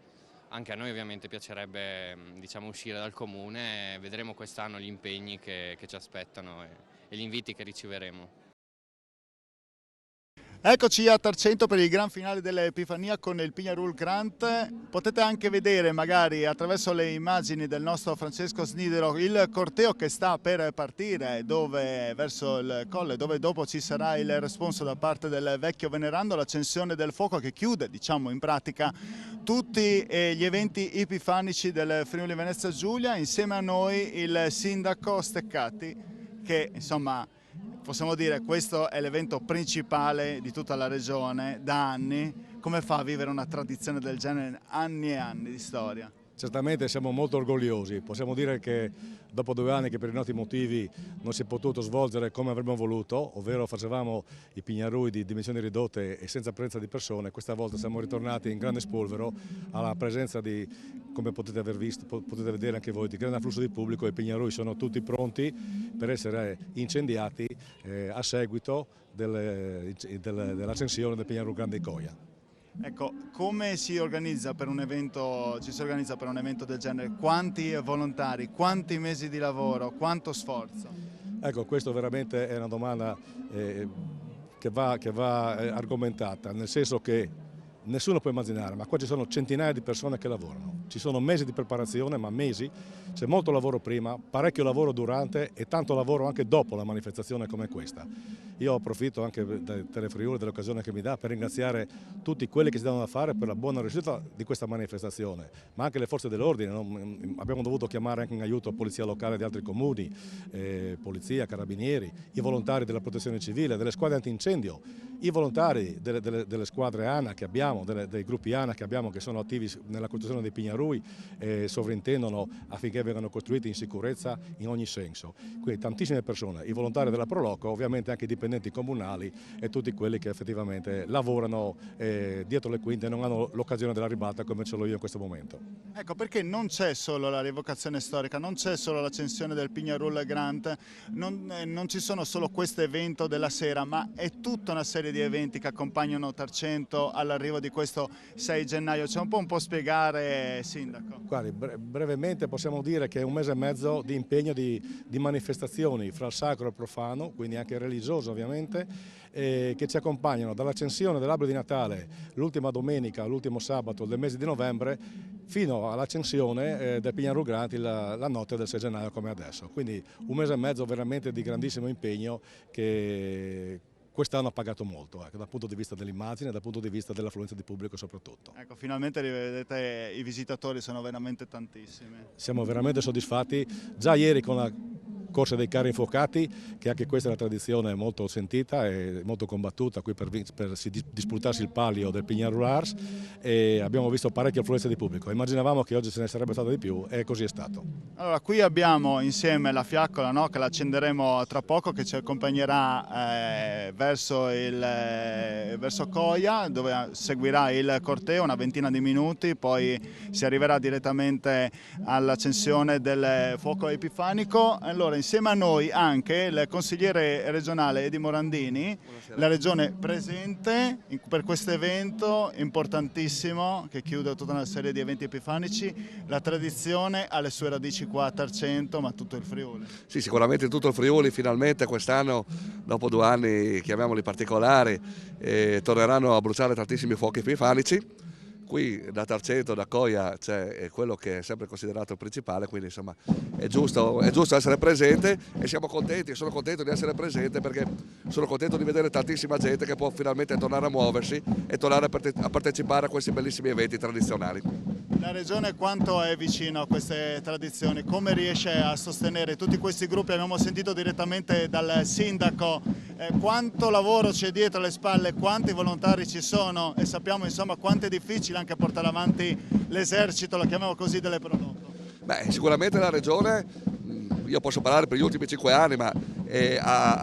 anche a noi ovviamente piacerebbe uscire dal comune, vedremo quest'anno gli impegni che ci aspettano e gli inviti che riceveremo. Eccoci a Tarcento per il gran finale dell'Epifania con il Pignarul Grant. Potete anche vedere magari attraverso le immagini del nostro Francesco Snidero il corteo che sta per partire verso il colle, dove dopo ci sarà il responso da parte del vecchio venerando, l'accensione del fuoco che chiude in pratica tutti gli eventi epifanici del Friuli Venezia Giulia. Insieme a noi il sindaco Steccati, che insomma possiamo dire questo è l'evento principale di tutta la regione da anni. Come fa a vivere una tradizione del genere, anni e anni di storia? certamente siamo molto orgogliosi. Possiamo dire che dopo 2 anni che per i noti motivi non si è potuto svolgere come avremmo voluto, ovvero facevamo i Pignarui di dimensioni ridotte e senza presenza di persone, questa volta siamo ritornati in grande spolvero alla presenza di, come potete vedere anche voi, di grande afflusso di pubblico. I Pignarui sono tutti pronti per essere incendiati a seguito dell'accensione del Pignarul Grande di Coia. Ecco, come si organizza per un evento, del genere? Quanti volontari, quanti mesi di lavoro, quanto sforzo? Ecco, questo veramente è una domanda che va argomentata, nel senso che nessuno può immaginare, ma qua ci sono centinaia di persone che lavorano, ci sono mesi di preparazione, ma mesi, c'è molto lavoro prima, parecchio lavoro durante e tanto lavoro anche dopo la manifestazione come questa. Io approfitto anche del Telefriuli, dell'occasione che mi dà per ringraziare tutti quelli che si danno da fare per la buona riuscita di questa manifestazione, ma anche le forze dell'ordine, no? Abbiamo dovuto chiamare anche in aiuto polizia locale di altri comuni, polizia, carabinieri, i volontari della protezione civile, delle squadre antincendio, i volontari delle squadre ANA che abbiamo, dei gruppi ANA che abbiamo, che sono attivi nella costruzione dei Pignarui e sovrintendono affinché vengano costruiti in sicurezza in ogni senso. Quindi tantissime persone, i volontari della Proloco, ovviamente anche i dipendenti comunali e tutti quelli che effettivamente lavorano dietro le quinte e non hanno l'occasione della ribalta come ce l'ho io in questo momento. Ecco, perché non c'è solo la rievocazione storica, non c'è solo l'accensione del Pignarul Grant, non ci sono solo questo evento della sera, ma è tutta una serie di eventi che accompagnano Tarcento all'arrivo di questo 6 gennaio. C'è un po' spiegare, Sindaco? Guardi, brevemente possiamo dire che è 1 mese e mezzo di impegno di manifestazioni fra il sacro e il profano, quindi anche religioso ovviamente, che ci accompagnano dall'accensione dell'albero di Natale l'ultima domenica, l'ultimo sabato del mese di novembre, fino all'accensione del Pignarul Grant la notte del 6 gennaio come adesso. Quindi 1 mese e mezzo veramente di grandissimo impegno che quest'anno ha pagato molto, dal punto di vista dell'immagine e dal punto di vista dell'affluenza di pubblico soprattutto. Ecco, finalmente rivedete i visitatori, sono veramente tantissimi. Siamo veramente soddisfatti, già ieri con la corsa dei carri infuocati, che anche questa è una tradizione molto sentita e molto combattuta qui per disputarsi il palio del Pignarul Ars, e abbiamo visto parecchia affluenza di pubblico. Immaginavamo che oggi ce ne sarebbe stato di più e così è stato. Allora, qui abbiamo insieme la fiaccola, no, che la accenderemo tra poco, che ci accompagnerà verso Coia, dove seguirà il corteo, una ventina di minuti, poi si arriverà direttamente all'accensione del fuoco epifanico. Allora, insieme a noi anche il consigliere regionale Edi Morandini. Buonasera. La regione presente per questo evento importantissimo che chiude tutta una serie di eventi epifanici. La tradizione ha le sue radici qua a Tarcento, ma tutto il Friuli. Sì, sicuramente tutto il Friuli finalmente quest'anno, dopo 2 anni, chiamiamoli particolari, torneranno a bruciare tantissimi fuochi epifanici. Qui da Tarcento, da Coia, c'è quello che è sempre considerato il principale, quindi insomma è giusto essere presente e siamo contenti, sono contento di essere presente perché sono contento di vedere tantissima gente che può finalmente tornare a muoversi e tornare a partecipare a questi bellissimi eventi tradizionali. La Regione quanto è vicino a queste tradizioni? Come riesce a sostenere tutti questi gruppi? Abbiamo sentito direttamente dal Sindaco quanto lavoro c'è dietro le spalle, quanti volontari ci sono e sappiamo insomma quanto è difficile anche portare avanti l'esercito, lo chiamiamo così, delle Proloco. Beh, sicuramente la Regione, io posso parlare per gli ultimi 5 anni, ma è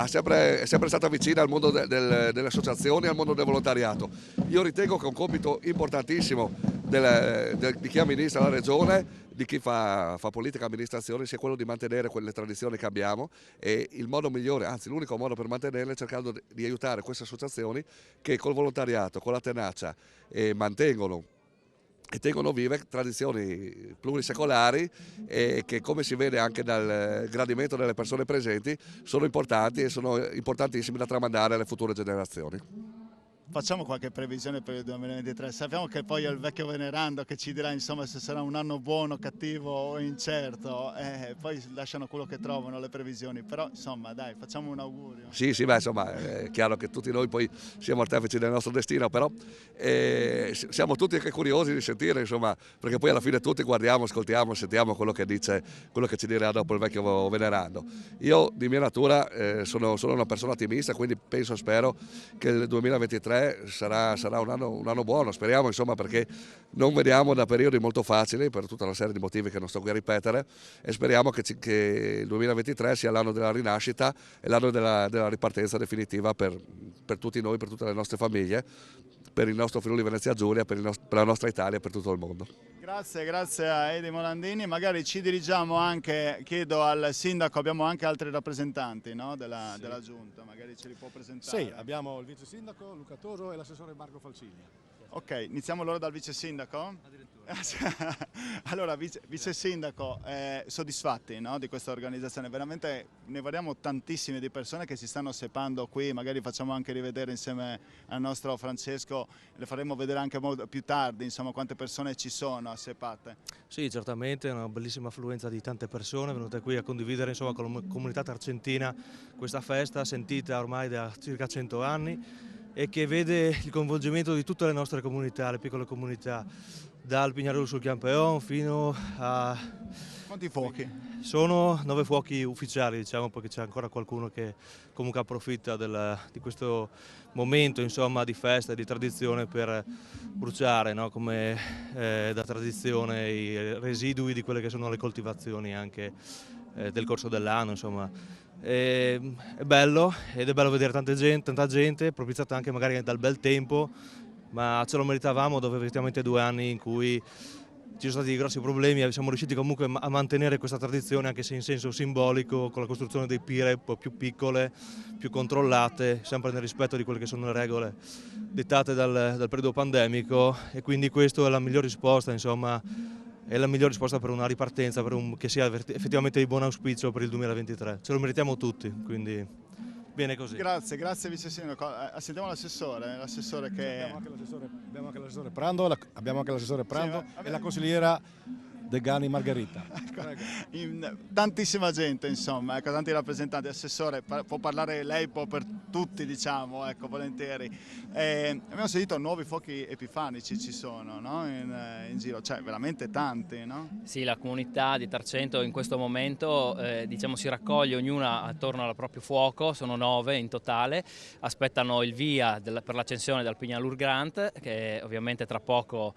sempre stata vicina al mondo delle associazioni e al mondo del volontariato. Io ritengo che un compito importantissimo di chi amministra la Regione, di chi fa politica e amministrazione, sia quello di mantenere quelle tradizioni che abbiamo, e il modo migliore, anzi l'unico modo per mantenerle è cercando di aiutare queste associazioni che col volontariato, con la tenacia, mantengono e tengono vive tradizioni plurisecolari che, come si vede anche dal gradimento delle persone presenti, sono importanti e sono importantissimi da tramandare alle future generazioni. Facciamo qualche previsione per il 2023, sappiamo che poi è il vecchio venerando che ci dirà insomma se sarà un anno buono, cattivo o incerto, poi lasciano quello che trovano le previsioni, però insomma dai, facciamo un augurio. Sì, beh, insomma è chiaro che tutti noi poi siamo artefici del nostro destino, però siamo tutti anche curiosi di sentire, insomma, perché poi alla fine tutti guardiamo, ascoltiamo, sentiamo quello che ci dirà dopo il vecchio venerando. Io di mia natura sono una persona ottimista, quindi spero che il 2023 2023 sarà un anno buono, speriamo, insomma, perché non veniamo da periodi molto facili per tutta una serie di motivi che non sto qui a ripetere, e speriamo che il 2023 sia l'anno della rinascita e l'anno della ripartenza definitiva per tutti noi, per tutte le nostre famiglie, per il nostro Friuli Venezia Giulia, per la nostra Italia, per tutto il mondo. Grazie a Edi Molandini. Magari ci dirigiamo anche, chiedo al sindaco, abbiamo anche altri rappresentanti, no, della Giunta, magari ce li può presentare. Sì, abbiamo il vice sindaco Luca Toso e l'assessore Marco Falciglia. Ok, iniziamo allora dal vice sindaco. Allora, vice sindaco, soddisfatti, no, di questa organizzazione? Veramente ne vediamo tantissime di persone che si stanno seppando qui, magari facciamo anche rivedere insieme al nostro Francesco, le faremo vedere anche più tardi, insomma, quante persone ci sono assepate. Sì, certamente è una bellissima affluenza di tante persone venute qui a condividere, insomma, con la comunità tarcentina questa festa sentita ormai da circa 100 anni e che vede il coinvolgimento di tutte le nostre comunità, le piccole comunità, dal Pignarolo sul Campeon fino a... Quanti fuochi? Sono 9 fuochi ufficiali, diciamo, perché c'è ancora qualcuno che comunque approfitta di questo momento, insomma, di festa e di tradizione per bruciare, no, come da tradizione i residui di quelle che sono le coltivazioni anche del corso dell'anno, insomma. È bello, ed è bello vedere tanta gente, propiziata anche magari dal bel tempo, ma ce lo meritavamo dopo effettivamente 2 anni in cui ci sono stati grossi problemi e siamo riusciti comunque a mantenere questa tradizione, anche se in senso simbolico, con la costruzione dei pire un po' più piccole, più controllate, sempre nel rispetto di quelle che sono le regole dettate dal periodo pandemico, e quindi questa è la miglior risposta, insomma, è la migliore risposta per una ripartenza, che sia effettivamente di buon auspicio per il 2023. Ce lo meritiamo tutti, quindi bene così. Grazie vice sindaco. Sentiamo l'assessore che... Abbiamo anche l'assessore Prando, e la consigliera Degani Margherita. Tantissima gente, insomma, ecco, tanti rappresentanti. Assessore, può parlare lei un po' per tutti, diciamo, ecco, volentieri. Abbiamo sentito nuovi fuochi epifanici ci sono, no? in giro, cioè veramente tanti, no? Sì, la comunità di Tarcento in questo momento diciamo, si raccoglie ognuna attorno al proprio fuoco, sono 9 in totale, aspettano il via per l'accensione del Pignalur Grant, che ovviamente tra poco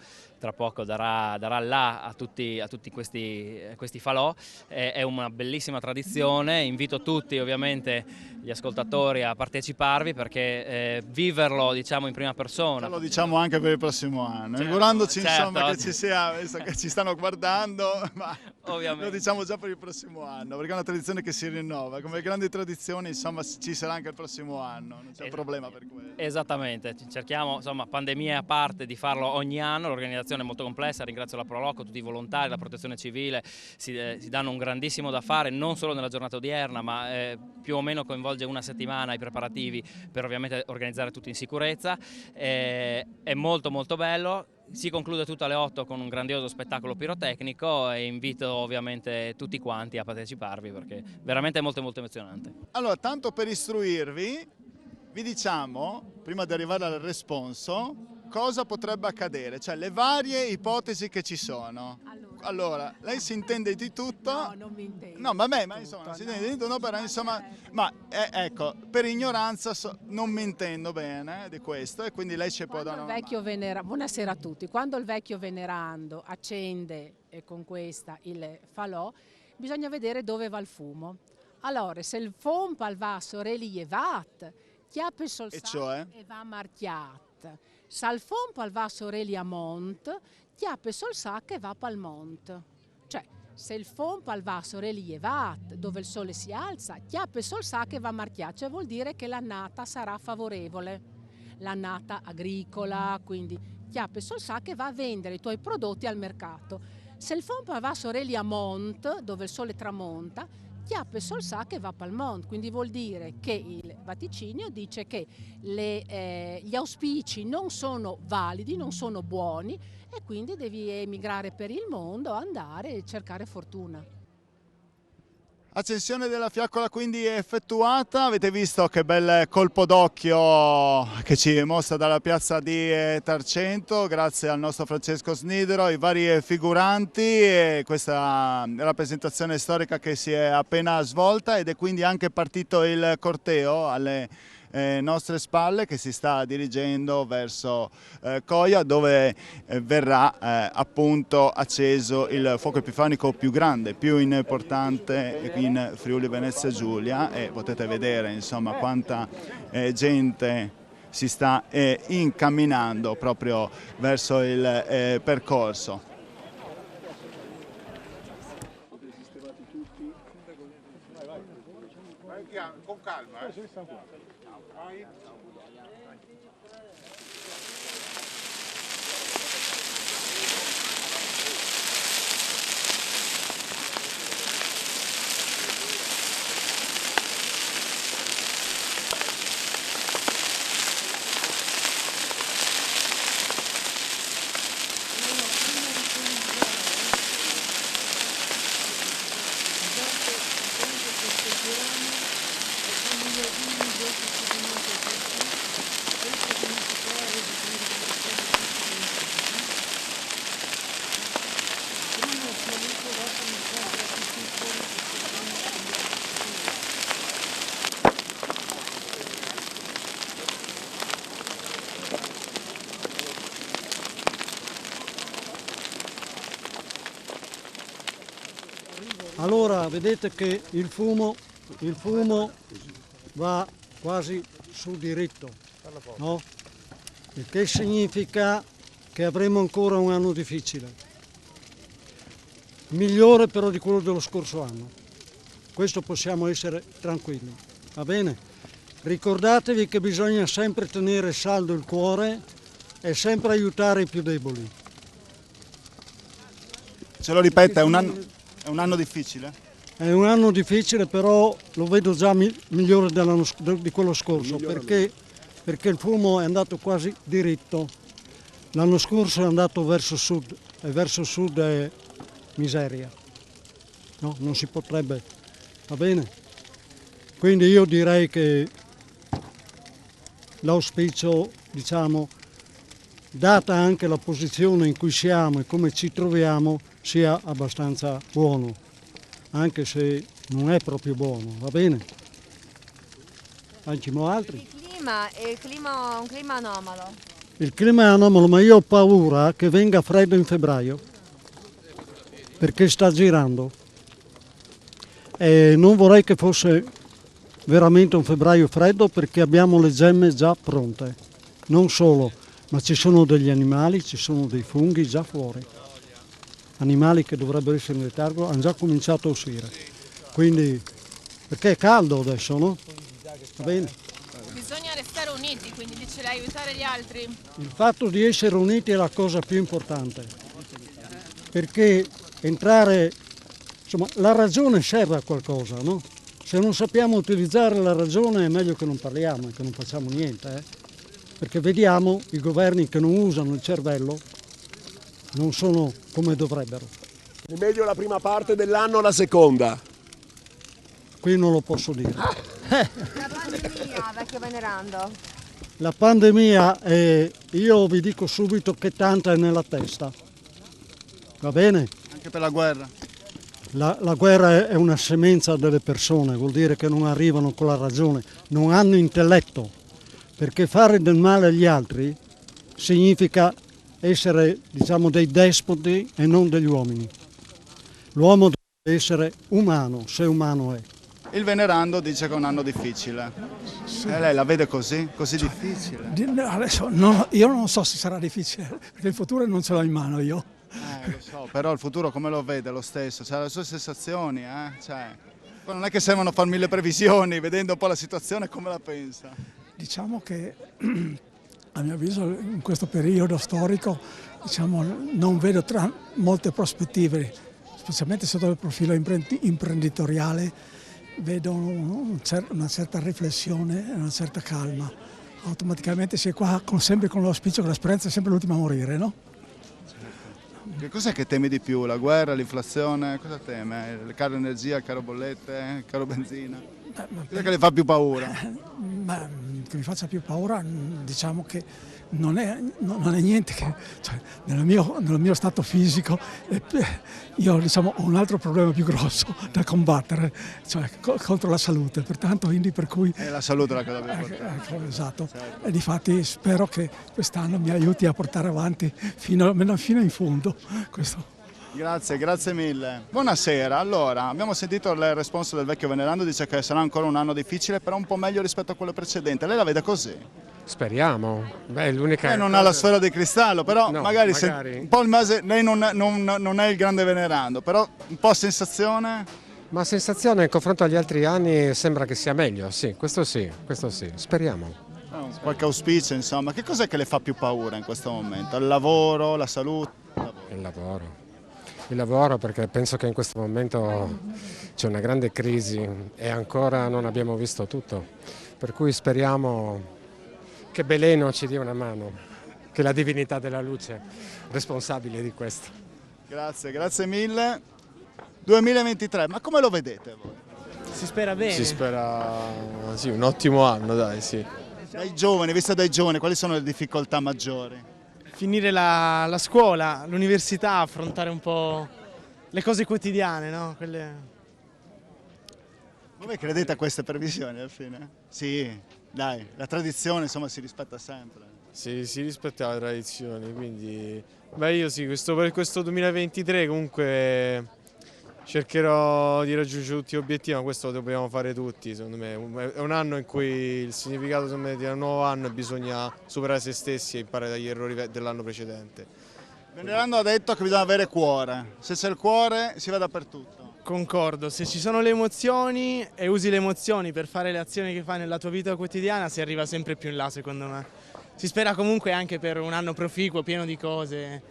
darà là a tutti questi falò. È una bellissima tradizione, invito tutti ovviamente gli ascoltatori a parteciparvi, perché viverlo, diciamo, in prima persona. Lo diciamo anche per il prossimo anno, augurandoci insomma che ci sia, visto che ci stanno guardando, ma ovviamente lo diciamo già per il prossimo anno, perché è una tradizione che si rinnova, come le grandi tradizioni, insomma, ci sarà anche il prossimo anno, non c'è problema per quello. Esattamente, cerchiamo, insomma, pandemie a parte, di farlo ogni anno. L'organizzazione è molto complessa, ringrazio la Proloco, tutti i volontari, la protezione civile, si danno un grandissimo da fare, non solo nella giornata odierna, ma più o meno coinvolge una settimana i preparativi per ovviamente organizzare tutto in sicurezza. È molto molto bello. Si conclude tutto alle 8 con un grandioso spettacolo pirotecnico e invito ovviamente tutti quanti a parteciparvi, perché veramente è molto molto emozionante. Allora, tanto per istruirvi, vi diciamo, prima di arrivare al responso, cosa potrebbe accadere, cioè le varie ipotesi che ci sono. Allora, lei si intende di tutto? No, non mi intendo. No, vabbè, ma insomma, si intende di tutto, però insomma, ma ecco, per ignoranza non mi intendo bene di questo, e quindi lei ci può dare una mano. Buonasera a tutti. Quando il vecchio venerando accende con questa il falò, bisogna vedere dove va il fumo. Allora, se il fumo va a Sorelievat, chiappe sol cioè? E va marchiat. Se il fumo va a Soreliamont, chiappe sol sac e va pal mont. Cioè, se il fumo va a Sorelievat, dove il sole si alza, chiappe sol sac e va marchiat, cioè vuol dire che l'annata sarà favorevole. L'annata agricola, quindi chiappe sol sac e va a vendere i tuoi prodotti al mercato. Se il fumo va a Soreliamont, dove il sole tramonta, chiappe sol sa che va pal mont, quindi vuol dire che il vaticinio dice che gli auspici non sono validi, non sono buoni, e quindi devi emigrare per il mondo, andare e cercare fortuna. Accensione della fiaccola quindi è effettuata, avete visto che bel colpo d'occhio che ci mostra dalla piazza di Tarcento, grazie al nostro Francesco Snidero, i vari figuranti e questa rappresentazione storica che si è appena svolta, ed è quindi anche partito il corteo alle nostre spalle, che si sta dirigendo verso Coia, dove verrà appunto acceso il fuoco epifanico più grande, più importante in Friuli Venezia Giulia, e potete vedere insomma quanta gente si sta incamminando proprio verso il percorso. Con calma, Allora vedete che il fumo va quasi sul diritto, no? Il che significa che avremo ancora un anno difficile, migliore però di quello dello scorso anno. Questo possiamo essere tranquilli, va bene? Ricordatevi che bisogna sempre tenere saldo il cuore e sempre aiutare i più deboli. Ce lo ripete, è un anno difficile? È un anno difficile, però lo vedo già migliore di quello scorso, perché il fumo è andato quasi diritto. L'anno scorso è andato verso sud, e verso sud è miseria. No, non si potrebbe, va bene? Quindi io direi che l'auspicio, diciamo, data anche la posizione in cui siamo e come ci troviamo, sia abbastanza buono, anche se non è proprio buono, va bene? Facciamo altri? Il clima è un clima anomalo. Il clima è anomalo, ma io ho paura che venga freddo in febbraio, perché sta girando. E non vorrei che fosse veramente un febbraio freddo, perché abbiamo le gemme già pronte. Non solo, ma ci sono degli animali, ci sono dei funghi già fuori. Animali che dovrebbero essere in letargo hanno già cominciato a uscire. Quindi, perché è caldo adesso, no? Va bene? Bisogna restare uniti, quindi dice lei, aiutare gli altri. Il fatto di essere uniti è la cosa più importante, perché entrare, insomma, la ragione serve a qualcosa, no? Se non sappiamo utilizzare la ragione è meglio che non parliamo e che non facciamo niente, perché vediamo i governi che non usano il cervello non sono come dovrebbero. È meglio la prima parte dell'anno o la seconda? Qui non lo posso dire. La pandemia, vecchio venerando. La pandemia, io vi dico subito che tanta è nella testa. Va bene? Anche per la guerra? La guerra è una semenza delle persone, vuol dire che non arrivano con la ragione, non hanno intelletto, perché fare del male agli altri significa essere, diciamo, dei despoti e non degli uomini. L'uomo deve essere umano, se umano è. Il venerando dice che è un anno difficile. Sì. Lei la vede così? Così difficile? Adesso io non so se sarà difficile, perché il futuro non ce l'ho in mano io. Lo so, però il futuro come lo vede lo stesso? C'ha le sue sensazioni, Cioè, poi non è che servono far mille previsioni, vedendo un po' la situazione come la pensa. Diciamo che a mio avviso in questo periodo storico, diciamo, non vedo molte prospettive, specialmente sotto il profilo imprenditoriale. Vedo una certa riflessione e una certa calma. Automaticamente si è qua sempre con l'auspicio che la speranza è sempre l'ultima a morire, no? Che cos'è che temi di più? La guerra, l'inflazione? Cosa teme? Il caro energia, il caro bollette, il caro benzina? Cos'è che le fa più paura? Ma che mi faccia più paura, diciamo che non è niente che, cioè, nel mio stato fisico io diciamo, ho un altro problema più grosso da combattere, cioè contro la salute, pertanto per cui... È la salute la cosa più importante. Esatto, certo. E difatti spero che quest'anno mi aiuti a portare avanti almeno fino in fondo questo. Grazie mille. Buonasera, allora abbiamo sentito il responso del vecchio venerando, dice che sarà ancora un anno difficile, però un po' meglio rispetto a quello precedente. Lei la vede così? Speriamo. Beh, l'unica lei non ha la sfera di cristallo, però no, magari. Un po' il mese, lei non è il grande venerando, però un po' sensazione? Ma sensazione in confronto agli altri anni sembra che sia meglio, sì, speriamo. Qualche auspicio, insomma. Che cos'è che le fa più paura in questo momento? Il lavoro, la salute? Il lavoro, perché penso che in questo momento c'è una grande crisi e ancora non abbiamo visto tutto, per cui speriamo che Beleno ci dia una mano, che la divinità della luce è responsabile di questo. Grazie mille. 2023, ma come lo vedete voi? Si spera bene. Si spera, sì, un ottimo anno, dai, sì. Dai giovani, visto dai giovani, quali sono le difficoltà maggiori? Finire la scuola, l'università, affrontare un po' le cose quotidiane, no? Voi credete a queste previsioni alla fine? Sì, dai, la tradizione insomma si rispetta sempre. Sì, si rispetta le tradizioni, quindi... Beh, io sì, per questo 2023 comunque cercherò di raggiungere tutti gli obiettivi, ma questo lo dobbiamo fare tutti, secondo me. È un anno in cui il significato di un nuovo anno bisogna superare se stessi e imparare dagli errori dell'anno precedente. Venerando ha detto che bisogna avere cuore, se c'è il cuore si va dappertutto. Concordo, se ci sono le emozioni e usi le emozioni per fare le azioni che fai nella tua vita quotidiana si arriva sempre più in là, secondo me. Si spera comunque anche per un anno proficuo, pieno di cose,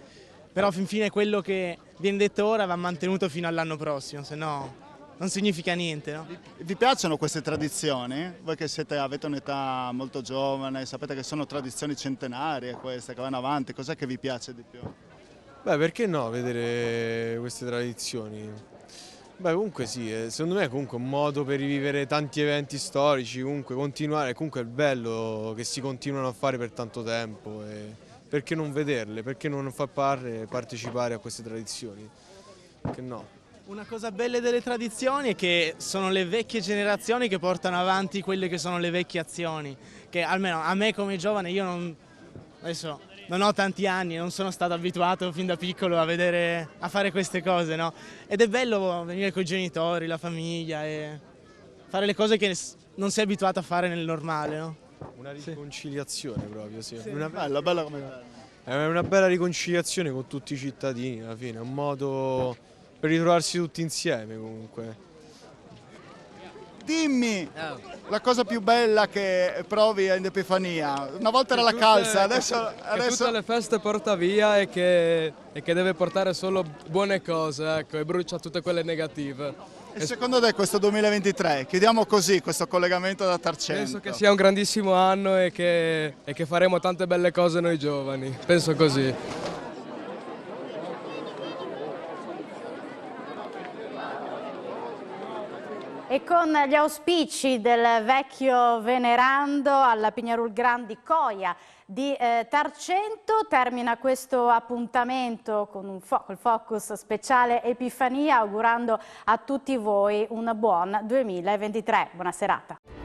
però fin fine quello che viene detto ora va mantenuto fino all'anno prossimo, se no non significa niente, no? Vi piacciono queste tradizioni? Voi che avete un'età molto giovane, sapete che sono tradizioni centenarie queste, che vanno avanti, cos'è che vi piace di più? Beh, perché no, vedere queste tradizioni? Beh, comunque sì, secondo me è comunque un modo per rivivere tanti eventi storici, comunque continuare, comunque è bello che si continuano a fare per tanto tempo. Perché non vederle? Perché non far partecipare a queste tradizioni? Perché no? Una cosa bella delle tradizioni è che sono le vecchie generazioni che portano avanti quelle che sono le vecchie azioni, che almeno a me come giovane adesso non ho tanti anni, non sono stato abituato fin da piccolo a fare queste cose, no? Ed è bello venire con i genitori, la famiglia e fare le cose che non sei abituato a fare nel normale, no? Una riconciliazione proprio, sì. Bella come... È una bella riconciliazione con tutti i cittadini alla fine, è un modo per ritrovarsi tutti insieme comunque. Dimmi la cosa più bella che provi in Epifania. Una volta era la calza, adesso... tutte le feste porta via e che deve portare solo buone cose, ecco, e brucia tutte quelle negative. E secondo te questo 2023, chiudiamo così questo collegamento da Tarcento? Penso che sia un grandissimo anno e che faremo tante belle cose noi giovani, penso così. E con gli auspici del vecchio venerando alla Pignarul Grandi Coia di Tarcento termina questo appuntamento con il focus speciale Epifania, augurando a tutti voi un buon 2023. Buona serata.